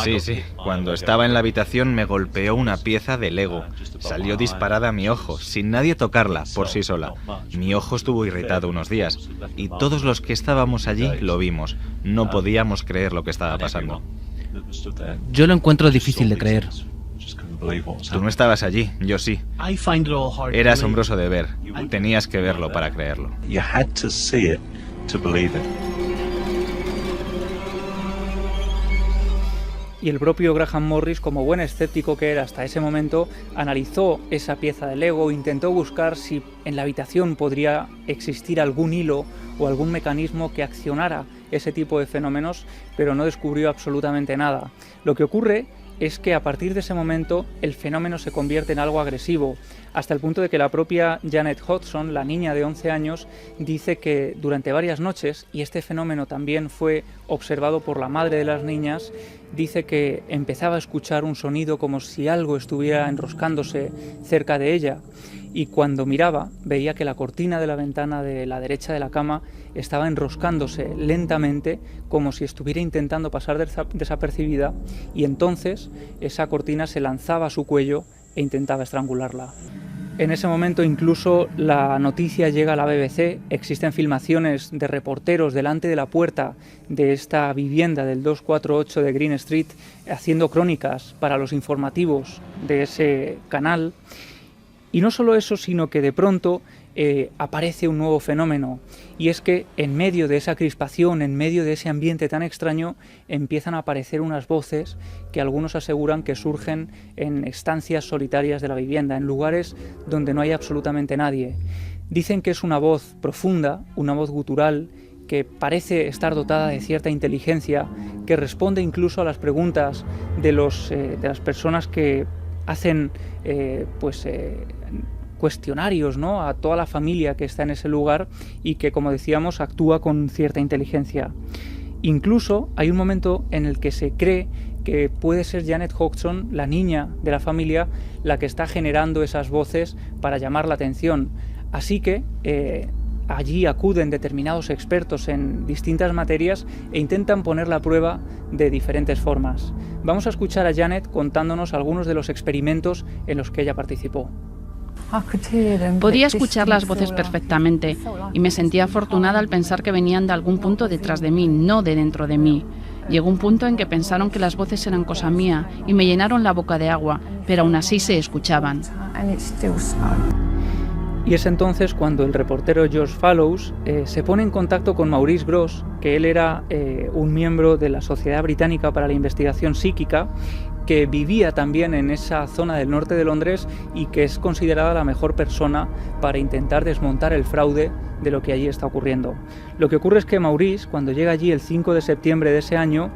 Sí. Cuando estaba en la habitación me golpeó una pieza de Lego. Salió disparada a mi ojo, sin nadie tocarla, por sí sola. Mi ojo estuvo irritado unos días, y todos los que estábamos allí lo vimos. No podíamos creer lo que estaba pasando. Yo lo encuentro difícil de creer. Tú no estabas allí, yo sí. Era asombroso de ver. Tenías que verlo para creerlo. Y el propio Graham Morris, como buen escéptico que era hasta ese momento, analizó esa pieza de Lego, intentó buscar si en la habitación podría existir algún hilo o algún mecanismo que accionara ese tipo de fenómenos, pero no descubrió absolutamente nada. Lo que ocurre es que a partir de ese momento el fenómeno se convierte en algo agresivo, hasta el punto de que la propia Janet Hodgson, la niña de 11 años, dice que durante varias noches, y este fenómeno también fue observado por la madre de las niñas, dice que empezaba a escuchar un sonido como si algo estuviera enroscándose cerca de ella, y cuando miraba veía que la cortina de la ventana de la derecha de la cama estaba enroscándose lentamente como si estuviera intentando pasar desapercibida, y entonces esa cortina se lanzaba a su cuello e intentaba estrangularla. En ese momento incluso la noticia llega a la BBC, existen filmaciones de reporteros delante de la puerta de esta vivienda del 248 de Green Street haciendo crónicas para los informativos de ese canal. Y no solo eso, sino que de pronto aparece un nuevo fenómeno, y es que en medio de esa crispación, en medio de ese ambiente tan extraño, empiezan a aparecer unas voces que algunos aseguran que surgen en estancias solitarias de la vivienda, en lugares donde no hay absolutamente nadie. Dicen que es una voz profunda, una voz gutural, que parece estar dotada de cierta inteligencia, que responde incluso a las preguntas de las personas que hacen cuestionarios, ¿no?, a toda la familia que está en ese lugar, y que, como decíamos, actúa con cierta inteligencia. Incluso hay un momento en el que se cree que puede ser Janet Hodgson, la niña de la familia, la que está generando esas voces para llamar la atención. Así que allí acuden determinados expertos en distintas materias e intentan ponerla a prueba de diferentes formas. Vamos a escuchar a Janet contándonos algunos de los experimentos en los que ella participó. Podía escuchar las voces perfectamente y me sentía afortunada al pensar que venían de algún punto detrás de mí, no de dentro de mí. Llegó un punto en que pensaron que las voces eran cosa mía y me llenaron la boca de agua, pero aún así se escuchaban. Y es entonces cuando el reportero George Fallows se pone en contacto con Maurice Grosse, que él era un miembro de la Sociedad Británica para la Investigación Psíquica, que vivía también en esa zona del norte de Londres y que es considerada la mejor persona para intentar desmontar el fraude de lo que allí está ocurriendo. Lo que ocurre es que Maurice, cuando llega allí el 5 de septiembre de ese año,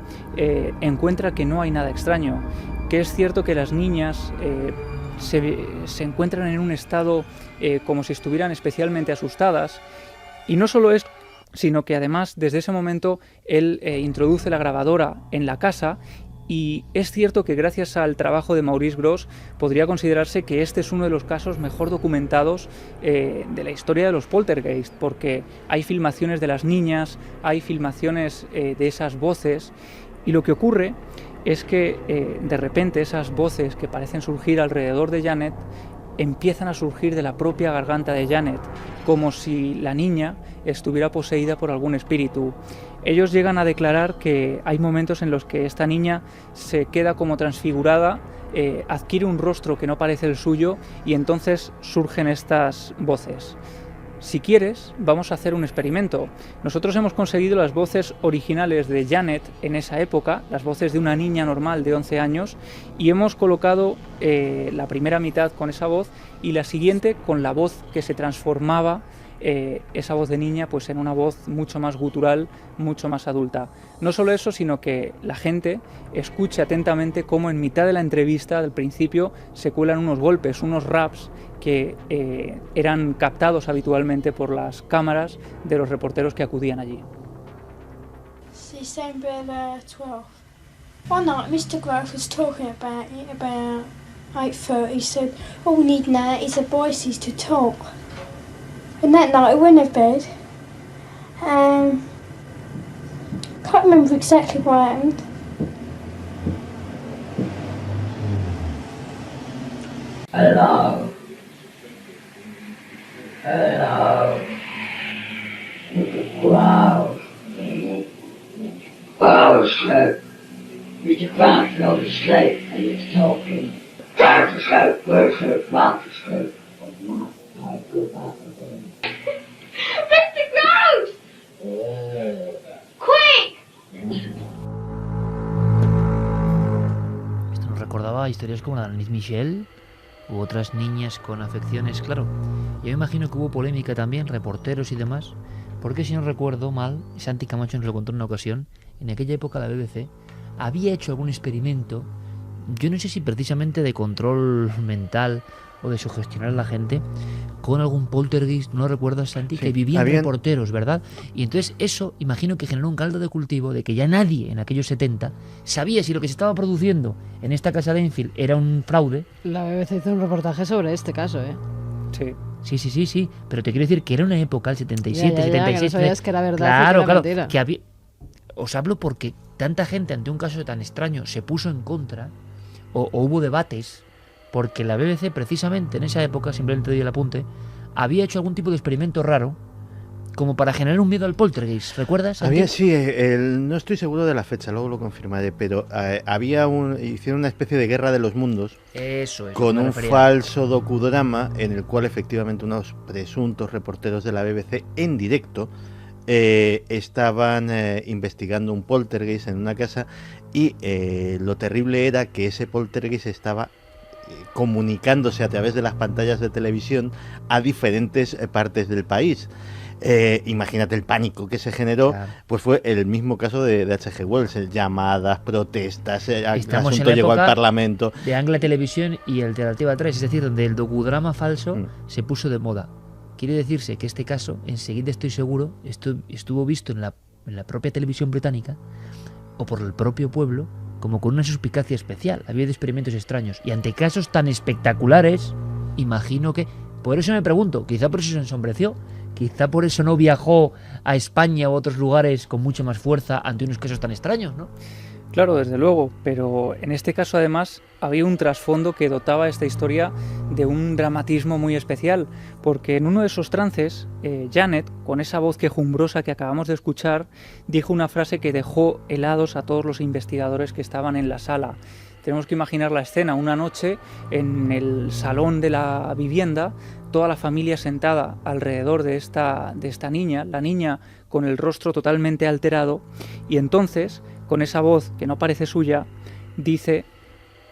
encuentra que no hay nada extraño, que es cierto que las niñas se encuentran en un estado como si estuvieran especialmente asustadas, y no solo es, sino que además desde ese momento él introduce la grabadora en la casa. Y es cierto que gracias al trabajo de Maurice Grosse podría considerarse que este es uno de los casos mejor documentados de la historia de los poltergeist, porque hay filmaciones de las niñas, hay filmaciones de esas voces, y lo que ocurre es que de repente esas voces que parecen surgir alrededor de Janet empiezan a surgir de la propia garganta de Janet, como si la niña estuviera poseída por algún espíritu. Ellos llegan a declarar que hay momentos en los que esta niña se queda como transfigurada, adquiere un rostro que no parece el suyo y entonces surgen estas voces. Si quieres, vamos a hacer un experimento. Nosotros hemos conseguido las voces originales de Janet en esa época, las voces de una niña normal de 11 años, y hemos colocado la primera mitad con esa voz y la siguiente con la voz que se transformaba, esa voz de niña, pues en una voz mucho más gutural, mucho más adulta. No solo eso, sino que la gente escuche atentamente cómo en mitad de la entrevista, del principio, se cuelan unos golpes, unos raps que eran captados habitualmente por las cámaras de los reporteros que acudían allí. December 12th. One night Mr. Grove was talking about it about 8:30. He said, all we need now is the voices to talk. And that night I went to bed. Can't remember exactly what happened. Hello. Hello. Wow. I was asleep. Mr. Frank fell asleep and he was talking. Frank was asleep, where's her Frank asleep? Mr. Groves! Quick! Esto nos recordaba historias como la de Annette Michel u otras niñas con afecciones, claro. Yo me imagino que hubo polémica también, reporteros y demás, porque si no recuerdo mal, Santi Camacho nos lo contó en una ocasión, en aquella época la BBC había hecho algún experimento, yo no sé si precisamente de control mental o de sugestionar a la gente, con algún poltergeist, ¿no recuerdas, Santi? Sí, que vivían reporteros, ¿verdad? Y entonces eso, imagino que generó un caldo de cultivo de que ya nadie en aquellos 70 sabía si lo que se estaba produciendo en esta casa de Enfield era un fraude. La BBC hizo un reportaje sobre este caso, ¿eh? Sí, pero te quiero decir que era una época, el 77, 76... Que no sabías que era verdad, claro, que era mentira. Que había... Os hablo porque tanta gente ante un caso tan extraño se puso en contra, o hubo debates, porque la BBC precisamente en esa época, simplemente doy el apunte, había hecho algún tipo de experimento raro como para generar un miedo al poltergeist, ¿recuerdas? No estoy seguro de la fecha, luego lo confirmaré, pero hicieron una especie de guerra de los mundos. Eso es, con un falso docudrama en el cual efectivamente unos presuntos reporteros de la BBC en directo estaban investigando un poltergeist en una casa y lo terrible era que ese poltergeist estaba comunicándose a través de las pantallas de televisión a diferentes partes del país. Imagínate el pánico que se generó, claro. Pues fue el mismo caso de H.G. Wells, llamadas, protestas, el asunto llegó al Parlamento. De Angla Televisión y Alternativa 3, es decir, donde el docudrama falso se puso de moda. Quiere decirse que este caso, enseguida estoy seguro, estuvo visto en la propia televisión británica o por el propio pueblo como con una suspicacia especial. Había experimentos extraños y ante casos tan espectaculares, imagino que... Por eso me pregunto, quizá por eso se ensombreció, quizá por eso no viajó a España u otros lugares con mucha más fuerza ante unos casos tan extraños, ¿no? Claro, desde luego, pero en este caso además había un trasfondo que dotaba esta historia de un dramatismo muy especial, porque en uno de esos trances, Janet, con esa voz quejumbrosa que acabamos de escuchar, dijo una frase que dejó helados a todos los investigadores que estaban en la sala. Tenemos que imaginar la escena, una noche en el salón de la vivienda, toda la familia sentada alrededor de esta niña, la niña con el rostro totalmente alterado, y entonces, con esa voz que no parece suya, dice,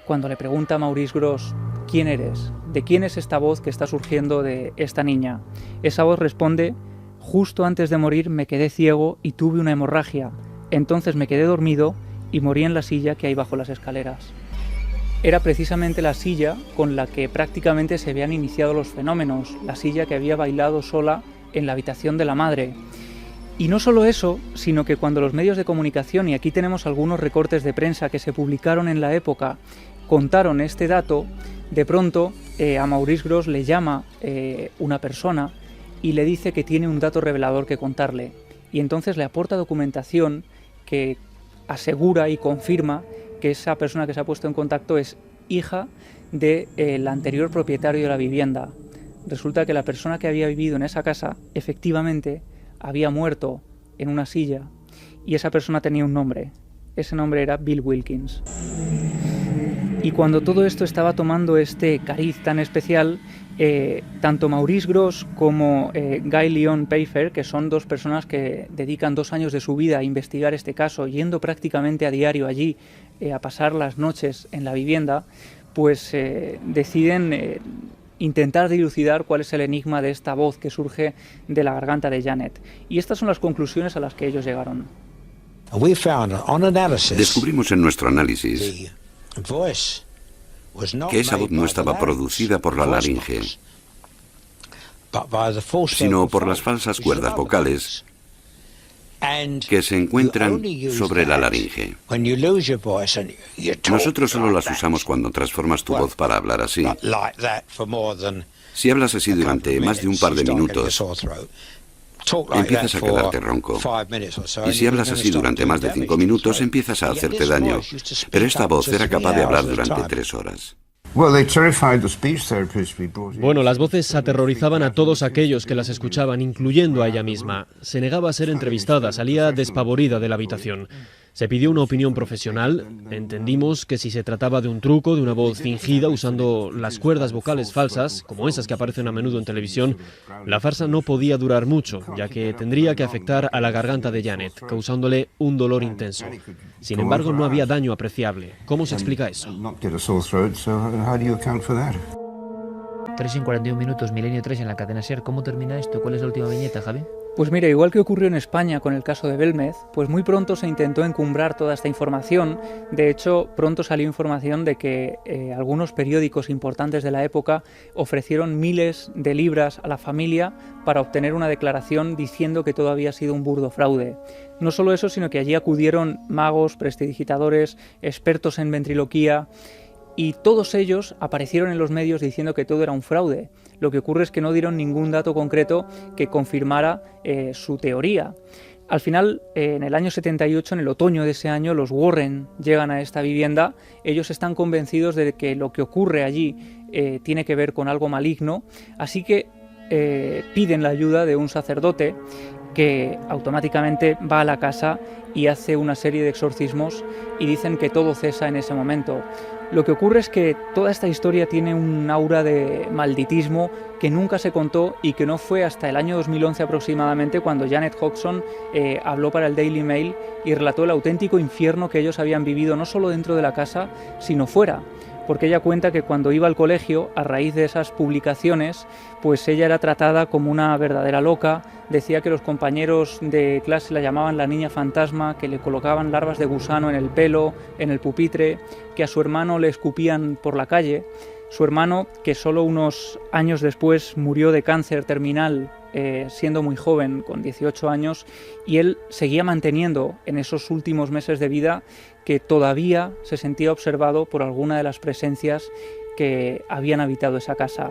cuando le pregunta a Maurice Grosse, ¿quién eres? ¿De quién es esta voz que está surgiendo de esta niña? Esa voz responde, justo antes de morir me quedé ciego y tuve una hemorragia, entonces me quedé dormido y morí en la silla que hay bajo las escaleras. Era precisamente la silla con la que prácticamente se habían iniciado los fenómenos, la silla que había bailado sola en la habitación de la madre. Y no solo eso, sino que cuando los medios de comunicación, y aquí tenemos algunos recortes de prensa que se publicaron en la época, contaron este dato, de pronto a Maurice Grosse le llama una persona y le dice que tiene un dato revelador que contarle. Y entonces le aporta documentación que asegura y confirma que esa persona que se ha puesto en contacto es hija del anterior propietario de la vivienda. Resulta que la persona que había vivido en esa casa, efectivamente, había muerto en una silla y esa persona tenía un nombre. Ese nombre era Bill Wilkins. Y cuando todo esto estaba tomando este cariz tan especial, tanto Maurice Grosse como Guy Leon Pfeiffer, que son dos personas que dedican 2 años de su vida a investigar este caso, yendo prácticamente a diario allí a pasar las noches en la vivienda, pues deciden intentar dilucidar cuál es el enigma de esta voz que surge de la garganta de Janet. Y estas son las conclusiones a las que ellos llegaron. Descubrimos en nuestro análisis que esa voz no estaba producida por la laringe, sino por las falsas cuerdas vocales que se encuentran sobre la laringe. Nosotros solo las usamos cuando transformas tu voz para hablar así. Si hablas así durante más de un par de minutos, empiezas a quedarte ronco. Y si hablas así durante más de 5 minutos, empiezas a hacerte daño. Pero esta voz era capaz de hablar durante 3 horas. Bueno, las voces aterrorizaban a todos aquellos que las escuchaban, incluyendo a ella misma. Se negaba a ser entrevistada, salía despavorida de la habitación. Se pidió una opinión profesional. Entendimos que si se trataba de un truco, de una voz fingida usando las cuerdas vocales falsas, como esas que aparecen a menudo en televisión, la farsa no podía durar mucho, ya que tendría que afectar a la garganta de Janet, causándole un dolor intenso. Sin embargo, no había daño apreciable. ¿Cómo se explica eso? 3:41 minutos, Milenio 3 en la cadena SER. ¿Cómo termina esto? ¿Cuál es la última viñeta, Javi? Pues mira, igual que ocurrió en España con el caso de Belmez, pues muy pronto se intentó encumbrar toda esta información. De hecho, pronto salió información de que algunos periódicos importantes de la época ofrecieron miles de libras a la familia para obtener una declaración diciendo que todo había sido un burdo fraude. No solo eso, sino que allí acudieron magos, prestidigitadores, expertos en ventriloquía, y todos ellos aparecieron en los medios diciendo que todo era un fraude. Lo que ocurre es que no dieron ningún dato concreto que confirmara su teoría. Al final, en el año 78, en el otoño de ese año, los Warren llegan a esta vivienda. Ellos están convencidos de que lo que ocurre allí tiene que ver con algo maligno, así que piden la ayuda de un sacerdote que automáticamente va a la casa y hace una serie de exorcismos y dicen que todo cesa en ese momento. Lo que ocurre es que toda esta historia tiene un aura de malditismo que nunca se contó y que no fue hasta el año 2011 aproximadamente cuando Janet Hodgson habló para el Daily Mail y relató el auténtico infierno que ellos habían vivido no solo dentro de la casa, sino fuera. Porque ella cuenta que cuando iba al colegio, a raíz de esas publicaciones, pues ella era tratada como una verdadera loca. Decía que los compañeros de clase la llamaban la niña fantasma, que le colocaban larvas de gusano en el pelo, en el pupitre, que a su hermano le escupían por la calle. Su hermano, que solo unos años después murió de cáncer terminal, siendo muy joven, con 18 años, y él seguía manteniendo en esos últimos meses de vida que todavía se sentía observado por alguna de las presencias que habían habitado esa casa.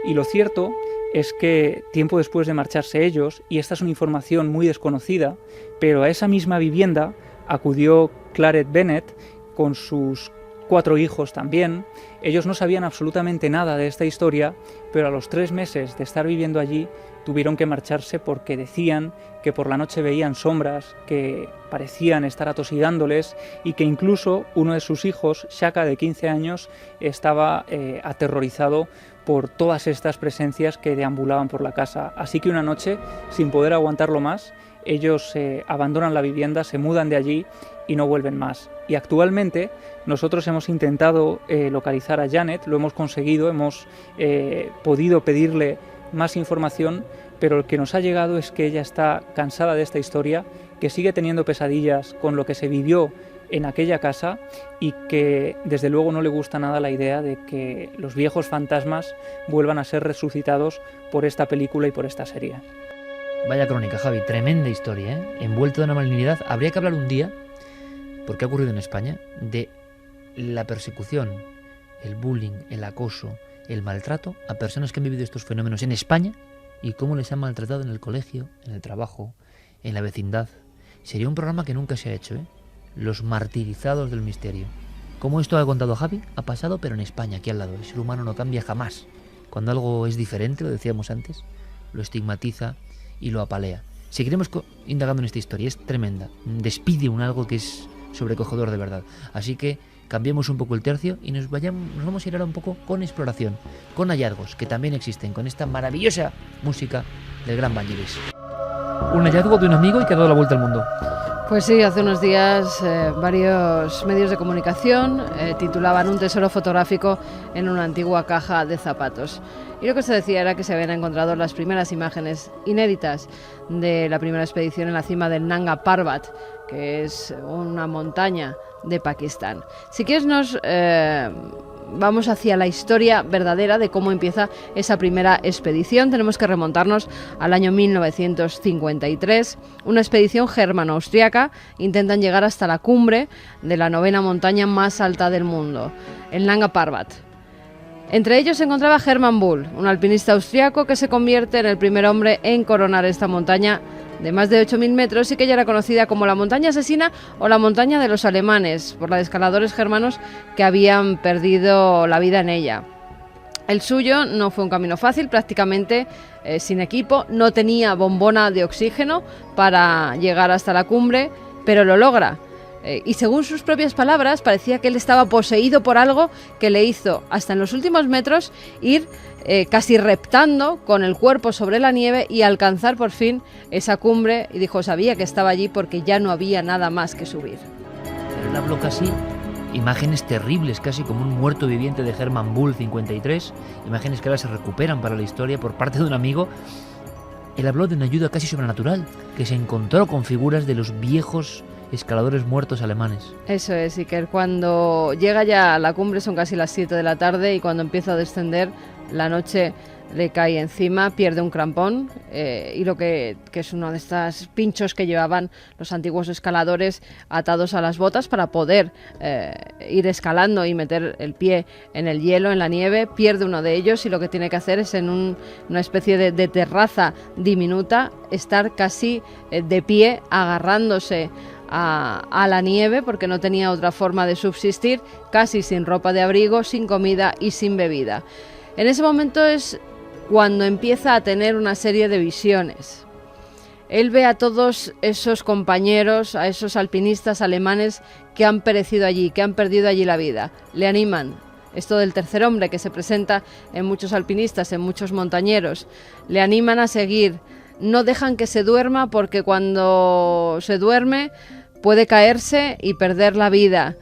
Y lo cierto es que tiempo después de marcharse ellos, y esta es una información muy desconocida, pero a esa misma vivienda acudió Claret Bennett con sus 4 hijos también. Ellos no sabían absolutamente nada de esta historia, pero a los 3 meses de estar viviendo allí tuvieron que marcharse porque decían que por la noche veían sombras que parecían estar atosigándoles y que incluso uno de sus hijos, Shaka, de 15 años, estaba aterrorizado por todas estas presencias que deambulaban por la casa. Así que una noche, sin poder aguantarlo más, ellos abandonan la vivienda, se mudan de allí y no vuelven más. Y actualmente nosotros hemos intentado localizar a Janet, lo hemos conseguido, hemos podido pedirle más información, pero lo que nos ha llegado es que ella está cansada de esta historia, que sigue teniendo pesadillas con lo que se vivió en aquella casa y que desde luego no le gusta nada la idea de que los viejos fantasmas vuelvan a ser resucitados por esta película y por esta serie. Vaya crónica, Javi, tremenda historia, ¿eh? Envuelto de una malignidad. Habría que hablar un día, porque ha ocurrido en España, de la persecución, el bullying, el acoso, el maltrato a personas que han vivido estos fenómenos en España y cómo les han maltratado en el colegio, en el trabajo, en la vecindad. Sería un programa que nunca se ha hecho, ¿eh? Los martirizados del misterio. Como esto ha contado Javi, ha pasado, pero en España, aquí al lado. El ser humano no cambia jamás. Cuando algo es diferente, lo decíamos antes, lo estigmatiza y lo apalea. Seguiremos indagando en esta historia, es tremenda. Despide algo que es sobrecogedor de verdad. Así que cambiemos un poco el tercio y nos vamos a ir ahora un poco con exploración, con hallazgos que también existen, con esta maravillosa música del gran Vangelis. Un hallazgo de un amigo y que ha dado la vuelta al mundo. Pues sí, hace unos días varios medios de comunicación titulaban un tesoro fotográfico en una antigua caja de zapatos. Y lo que se decía era que se habían encontrado las primeras imágenes inéditas de la primera expedición en la cima del Nanga Parbat, que es una montaña de Pakistán. Si quieres vamos hacia la historia verdadera de cómo empieza esa primera expedición. Tenemos que remontarnos al año 1953. Una expedición germano-austriaca intentan llegar hasta la cumbre de la 9ª montaña más alta del mundo, el Nanga Parbat. Entre ellos se encontraba Hermann Bull, un alpinista austriaco que se convierte en el primer hombre en coronar esta montaña de más de 8.000 metros y que ya era conocida como la montaña asesina o la montaña de los alemanes, por los escaladores germanos que habían perdido la vida en ella. El suyo no fue un camino fácil, prácticamente sin equipo, no tenía bombona de oxígeno para llegar hasta la cumbre, pero lo logra. Y según sus propias palabras, parecía que él estaba poseído por algo que le hizo, hasta en los últimos metros, ir casi reptando con el cuerpo sobre la nieve y alcanzar por fin esa cumbre. Y dijo, sabía que estaba allí porque ya no había nada más que subir. Pero él habló casi imágenes terribles, casi como un muerto viviente de Hermann Bull 53, imágenes que ahora se recuperan para la historia por parte de un amigo. Él habló de una ayuda casi sobrenatural, que se encontró con figuras de los viejos escaladores muertos alemanes. Eso es, y que cuando llega ya a la cumbre son casi las 7 de la tarde y cuando empieza a descender la noche le cae encima, pierde un crampón y lo que es uno de estos pinchos que llevaban los antiguos escaladores atados a las botas para poder ir escalando y meter el pie en el hielo, en la nieve, pierde uno de ellos y lo que tiene que hacer es en una especie de terraza diminuta estar casi de pie agarrándose a la nieve porque no tenía otra forma de subsistir, casi sin ropa de abrigo, sin comida y sin bebida. En ese momento es cuando empieza a tener una serie de visiones. Él ve a todos esos compañeros, a esos alpinistas alemanes que han perecido allí, que han perdido allí la vida. Le animan. Esto del tercer hombre que se presenta en muchos alpinistas, en muchos montañeros. Le animan a seguir. No dejan que se duerma porque cuando se duerme puede caerse y perder la vida.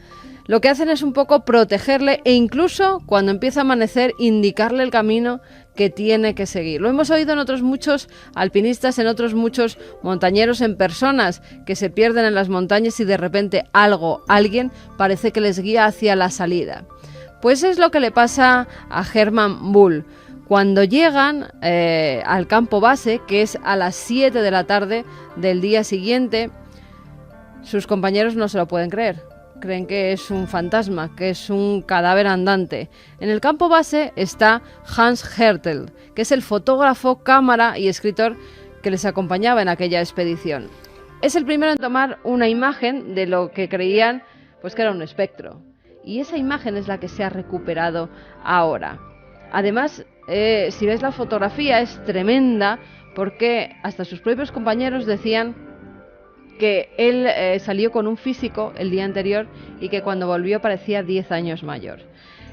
Lo que hacen es un poco protegerle e incluso cuando empieza a amanecer indicarle el camino que tiene que seguir. Lo hemos oído en otros muchos alpinistas, en otros muchos montañeros, en personas que se pierden en las montañas y de repente alguien parece que les guía hacia la salida. Pues es lo que le pasa a Hermann Bull. Cuando llegan al campo base, que es a las 7 de la tarde del día siguiente, sus compañeros no se lo pueden creer. Creen que es un fantasma, que es un cadáver andante. En el campo base está Hans Hertel, que es el fotógrafo, cámara y escritor que les acompañaba en aquella expedición. Es el primero en tomar una imagen de lo que creían pues que era un espectro. Y esa imagen es la que se ha recuperado ahora. Además, si ves la fotografía es tremenda porque hasta sus propios compañeros decían que él salió con un físico el día anterior y que cuando volvió parecía 10 años mayor.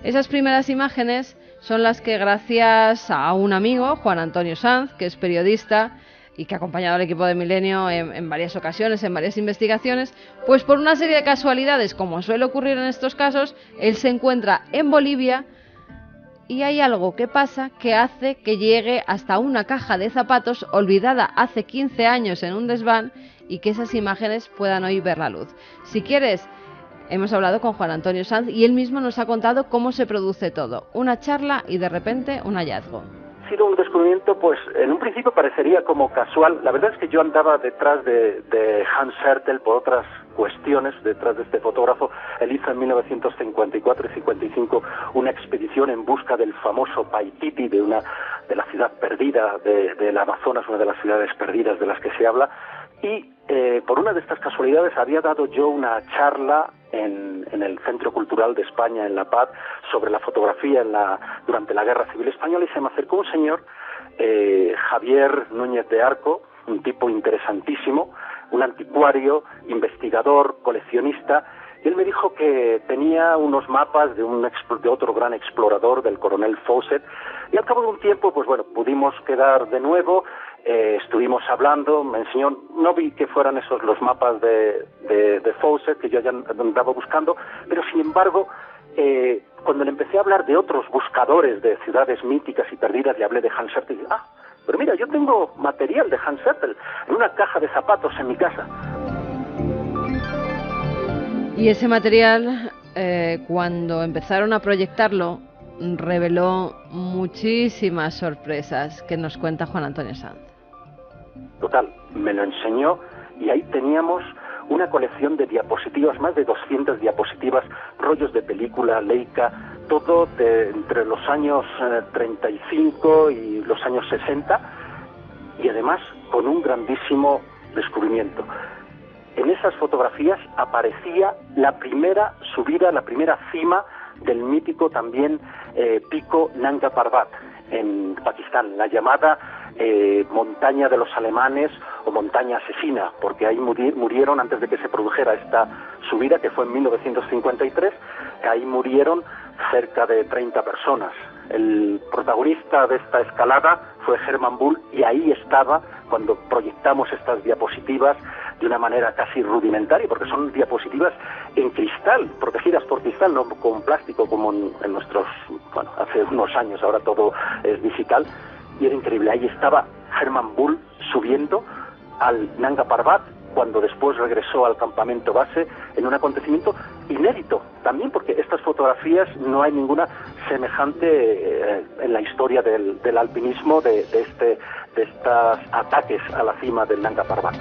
Esas primeras imágenes son las que gracias a un amigo, Juan Antonio Sanz, que es periodista y que ha acompañado al equipo de Milenio en varias ocasiones, en varias investigaciones, pues por una serie de casualidades, como suele ocurrir en estos casos, él se encuentra en Bolivia y hay algo que pasa que hace que llegue hasta una caja de zapatos olvidada hace 15 años en un desván y que esas imágenes puedan hoy ver la luz. Si quieres, hemos hablado con Juan Antonio Sanz y él mismo nos ha contado cómo se produce todo. Una charla y de repente un hallazgo. Ha sido un descubrimiento, pues en un principio parecería como casual. La verdad es que yo andaba detrás de Hans Hertel por otras cuestiones, detrás de este fotógrafo. Él hizo en 1954 y 55 una expedición en busca del famoso Paititi, de la ciudad perdida del Amazonas, una de las ciudades perdidas de las que se habla. Y por una de estas casualidades había dado yo una charla en el Centro Cultural de España, en La Paz, sobre la fotografía durante la Guerra Civil Española, y se me acercó un señor, Javier Núñez de Arco, un tipo interesantísimo, un anticuario, investigador, coleccionista. Y él me dijo que tenía unos mapas de otro gran explorador, del coronel Fawcett, y al cabo de un tiempo, pues bueno, pudimos quedar de nuevo, estuvimos hablando, me enseñó, no vi que fueran esos los mapas de Fawcett, que yo ya andaba buscando, pero sin embargo, cuando le empecé a hablar de otros buscadores de ciudades míticas y perdidas, le hablé de Hans Hertel, y dije, pero mira, yo tengo material de Hans Hertel en una caja de zapatos en mi casa. Y ese material, cuando empezaron a proyectarlo, reveló muchísimas sorpresas que nos cuenta Juan Antonio Sanz. Total, me lo enseñó y ahí teníamos una colección de diapositivas, más de 200 diapositivas, rollos de película, Leica, todo entre los años 35 y los años 60, y además con un grandísimo descubrimiento. En esas fotografías aparecía la primera subida, la primera cima del mítico también pico Nanga Parbat en Pakistán, la llamada montaña de los alemanes o montaña asesina, porque ahí murieron antes de que se produjera esta subida, que fue en 1953, ahí murieron cerca de 30 personas. El protagonista de esta escalada fue Hermann Bull, y ahí estaba cuando proyectamos estas diapositivas de una manera casi rudimentaria, porque son diapositivas en cristal, protegidas por cristal, no con plástico como en nuestros, bueno, hace unos años, ahora todo es digital, y era increíble. Ahí estaba Hermann Bull subiendo al Nanga Parbat, cuando después regresó al campamento base, en un acontecimiento inédito también, porque estas fotografías no hay ninguna semejante en la historia del alpinismo de estos ataques a la cima del Nanga Parbat.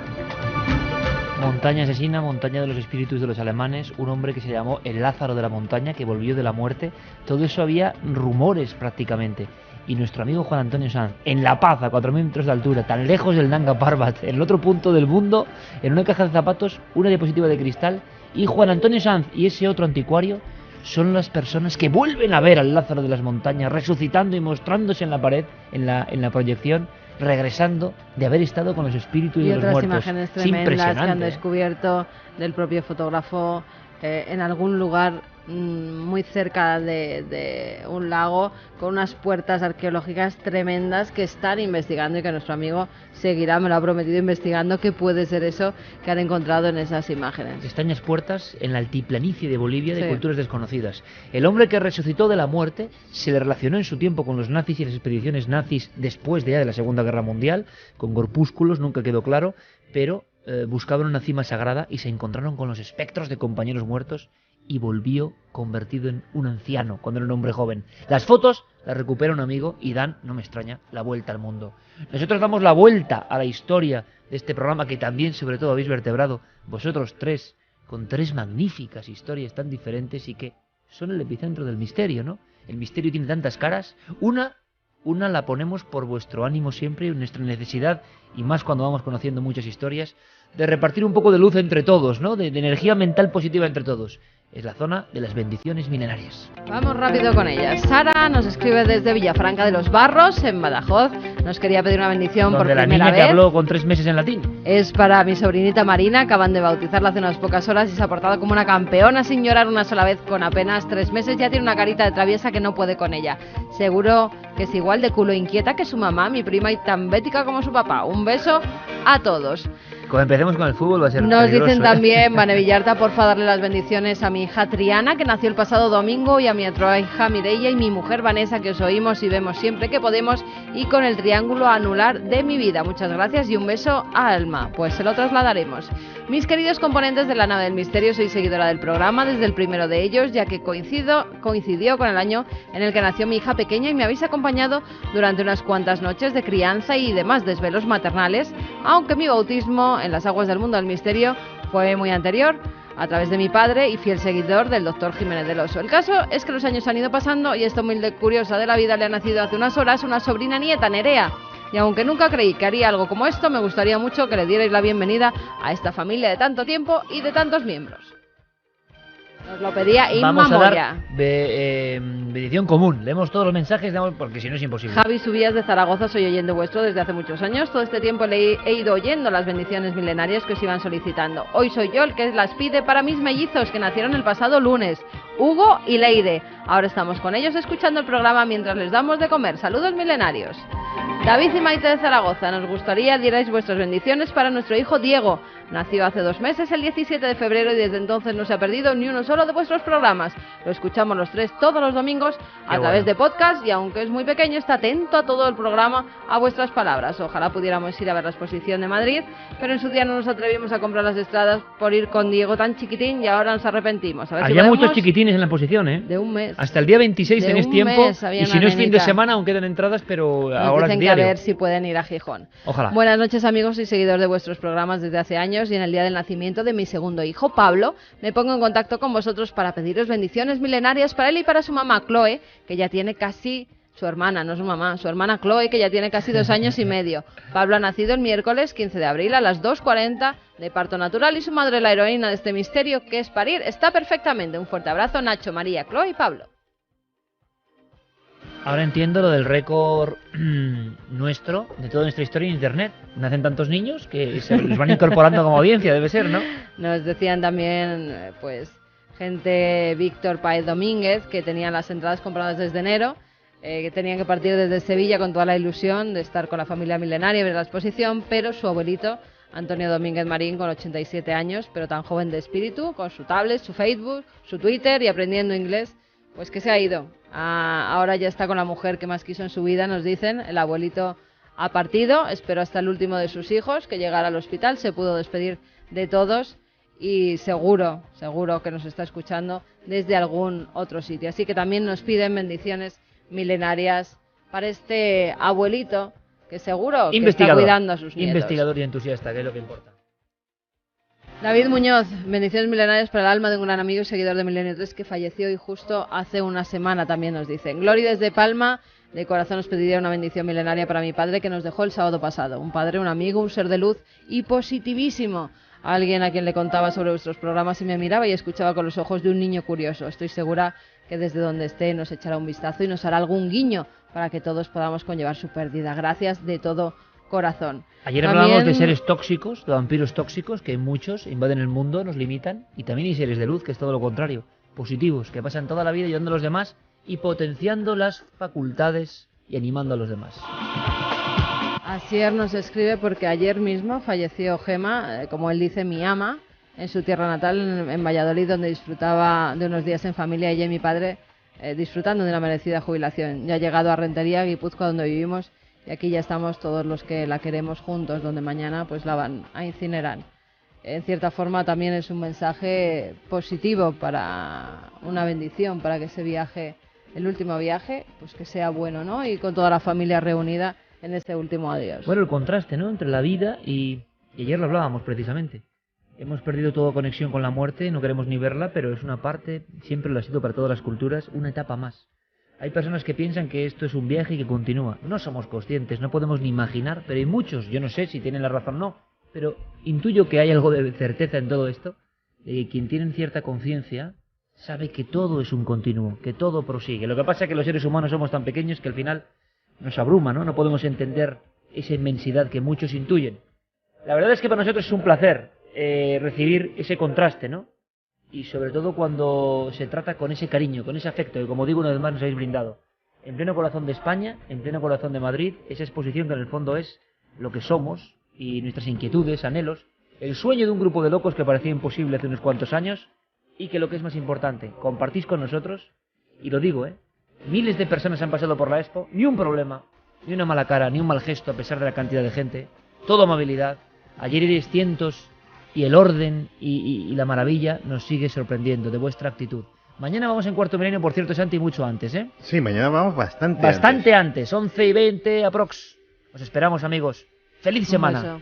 Montaña asesina, montaña de los espíritus de los alemanes, un hombre que se llamó el Lázaro de la montaña, que volvió de la muerte. Todo eso había rumores prácticamente. Y nuestro amigo Juan Antonio Sanz, en La Paz, a 4.000 metros de altura, tan lejos del Nanga Parbat, en el otro punto del mundo, en una caja de zapatos, una diapositiva de cristal, y Juan Antonio Sanz y ese otro anticuario son las personas que vuelven a ver al Lázaro de las montañas, resucitando y mostrándose en la pared, en la proyección, regresando de haber estado con los espíritus de los muertos. Y otras imágenes tremendas que han descubierto del propio fotógrafo en algún lugar muy cerca de un lago, con unas puertas arqueológicas tremendas que están investigando y que nuestro amigo seguirá, me lo ha prometido, investigando qué puede ser eso que han encontrado en esas imágenes. Extrañas puertas en la altiplanicie de Bolivia, de culturas desconocidas. El hombre que resucitó de la muerte se le relacionó en su tiempo con los nazis y las expediciones nazis después de la Segunda Guerra Mundial, con corpúsculos, nunca quedó claro, pero buscaban una cima sagrada y se encontraron con los espectros de compañeros muertos, y volvió convertido en un anciano cuando era un hombre joven. Las fotos las recupera un amigo y dan, no me extraña, la vuelta al mundo. Nosotros damos la vuelta a la historia de este programa que también, sobre todo, habéis vertebrado vosotros tres, con tres magníficas historias tan diferentes y que son el epicentro del misterio, ¿no? El misterio tiene tantas caras. Una la ponemos por vuestro ánimo siempre, nuestra necesidad, y más cuando vamos conociendo muchas historias, de repartir un poco de luz entre todos, ¿no? De energía mental positiva entre todos. Es la zona de las bendiciones milenarias. Vamos rápido con ellas. Sara nos escribe desde Villafranca de los Barros, en Badajoz. Nos quería pedir una bendición por primera vez. La niña que habló con 3 meses en latín. Es para mi sobrinita Marina, acaban de bautizarla hace unas pocas horas y se ha portado como una campeona sin llorar una sola vez. Con apenas 3 meses ya tiene una carita de traviesa que no puede con ella. Seguro que es igual de culo inquieta que su mamá, mi prima, y tan bética como su papá. Un beso a todos. Como empecemos con el fútbol va a ser Nos peligroso, dicen también, Vane Villarta, porfa darle las bendiciones a mi hija Triana, que nació el pasado domingo, y a mi otra hija Mireia y mi mujer Vanessa, que os oímos y vemos siempre que podemos, y con el triángulo anular de mi vida. Muchas gracias y un beso a Alma. Pues se lo trasladaremos. Mis queridos componentes de la nave del misterio, soy seguidora del programa desde el primero de ellos, ya que coincidió con el año en el que nació mi hija pequeña y me habéis acompañado durante unas cuantas noches de crianza y demás desvelos maternales, aunque mi bautismo en las aguas del mundo del misterio fue muy anterior, a través de mi padre y fiel seguidor del doctor Jiménez del Oso. El caso es que los años han ido pasando y esta humilde curiosa de la vida le ha nacido hace unas horas una sobrina nieta, Nerea. Y aunque nunca creí que haría algo como esto, me gustaría mucho que le dierais la bienvenida a esta familia de tanto tiempo y de tantos miembros. Nos lo pedía Inma Vamos a Moya. dar bendición común. Leemos todos los mensajes, porque si no es imposible. Javi Subías de Zaragoza, soy oyente vuestro desde hace muchos años. Todo este tiempo he ido oyendo las bendiciones milenarias que os iban solicitando. Hoy soy yo el que las pide para mis mellizos que nacieron el pasado lunes, Hugo y Leire. Ahora estamos con ellos escuchando el programa mientras les damos de comer. Saludos milenarios. David y Maite de Zaragoza, nos gustaría dierais vuestras bendiciones para nuestro hijo Diego. Nació hace 2 meses, el 17 de febrero, y desde entonces no se ha perdido ni uno solo de vuestros programas. Lo escuchamos los 3 todos los domingos a través de podcast, y aunque es muy pequeño, está atento a todo el programa, a vuestras palabras. Ojalá pudiéramos ir a ver la exposición de Madrid, pero en su día no nos atrevimos a comprar las entradas por ir con Diego tan chiquitín y ahora nos arrepentimos. A ver Había si muchos chiquitines en la exposición, ¿eh? De un mes. Hasta el día 26 tenéis tiempo, y si no es fin de semana aún quedan entradas, pero nos ahora dicen es diario. que a ver si pueden ir a Gijón. Ojalá. Buenas noches, amigos y seguidores de vuestros programas desde hace años, y en el día del nacimiento de mi segundo hijo, Pablo, me pongo en contacto con vosotros para pediros bendiciones milenarias para él y para su mamá, Chloe, que ya tiene casi... Su hermana, no su mamá, su hermana Chloe, que ya tiene casi 2 años y medio. Pablo ha nacido el miércoles 15 de abril a las 2:40 de parto natural, y su madre, la heroína de este misterio que es parir, está perfectamente. Un fuerte abrazo, Nacho, María, Chloe y Pablo. Ahora entiendo lo del récord nuestro, de toda nuestra historia en Internet. Nacen tantos niños que se los van incorporando como audiencia, debe ser, ¿no? Nos decían también, pues, gente, Víctor Paez Domínguez, que tenían las entradas compradas desde enero, que tenían que partir desde Sevilla con toda la ilusión de estar con la familia milenaria y ver la exposición, pero su abuelito, Antonio Domínguez Marín, con 87 años, pero tan joven de espíritu, con su tablet, su Facebook, su Twitter y aprendiendo inglés, pues que se ha ido. Ahora ya está con la mujer que más quiso en su vida, nos dicen. El abuelito ha partido, esperó hasta el último de sus hijos que llegara al hospital, se pudo despedir de todos y seguro que nos está escuchando desde algún otro sitio. Así que también nos piden bendiciones milenarias para este abuelito que seguro que está cuidando a sus nietos. Investigador y entusiasta, que es lo que importa. David Muñoz, bendiciones milenarias para el alma de un gran amigo y seguidor de Milenio 3 que falleció y justo hace una semana, también nos dicen. Gloria desde Palma, de corazón os pediría una bendición milenaria para mi padre que nos dejó el sábado pasado. Un padre, un amigo, un ser de luz y positivísimo. Alguien a quien le contaba sobre vuestros programas y me miraba y escuchaba con los ojos de un niño curioso. Estoy segura que desde donde esté nos echará un vistazo y nos hará algún guiño para que todos podamos conllevar su pérdida. Gracias de todo corazón. Ayer hablábamos de seres tóxicos, de vampiros tóxicos, que muchos invaden el mundo, nos limitan, y también hay seres de luz, que es todo lo contrario, positivos, que pasan toda la vida ayudando a los demás y potenciando las facultades y animando a los demás. Asier nos escribe porque ayer mismo falleció Gema, como él dice, mi ama, en su tierra natal, en Valladolid, donde disfrutaba de unos días en familia, ella y mi padre, disfrutando de una merecida jubilación. Ya ha llegado a Rentería, Guipúzcoa, donde vivimos, y aquí ya estamos todos los que la queremos juntos, donde mañana pues la van a incinerar. En cierta forma también es un mensaje positivo, para una bendición, para que ese viaje, el último viaje, pues que sea bueno, ¿no? Y con toda la familia reunida en este último adiós. Bueno, el contraste, ¿no?, entre la vida y ayer lo hablábamos precisamente. Hemos perdido toda conexión con la muerte, no queremos ni verla, pero es una parte, siempre lo ha sido para todas las culturas, una etapa más. Hay personas que piensan que esto es un viaje y que continúa. No somos conscientes, no podemos ni imaginar, pero hay muchos, yo no sé si tienen la razón o no, pero intuyo que hay algo de certeza en todo esto, de que quien tiene cierta conciencia sabe que todo es un continuo, que todo prosigue. Lo que pasa es que los seres humanos somos tan pequeños que al final nos abruma, ¿no? No podemos entender esa inmensidad que muchos intuyen. La verdad es que para nosotros es un placer recibir ese contraste, ¿no? Y sobre todo cuando se trata con ese cariño, con ese afecto, que como digo una vez más nos habéis brindado. En pleno corazón de España, en pleno corazón de Madrid, esa exposición que en el fondo es lo que somos y nuestras inquietudes, anhelos, el sueño de un grupo de locos que parecía imposible hace unos cuantos años y que lo que es más importante, compartís con nosotros, y lo digo, miles de personas han pasado por la expo, ni un problema, ni una mala cara, ni un mal gesto a pesar de la cantidad de gente, todo amabilidad. Ayer erais cientos y el orden y la maravilla nos sigue sorprendiendo de vuestra actitud. Mañana vamos en Cuarto Milenio, por cierto, Santi, mucho antes, ¿eh? Sí, mañana vamos bastante antes. 11:20 aprox. Os esperamos, amigos. ¡Feliz semana!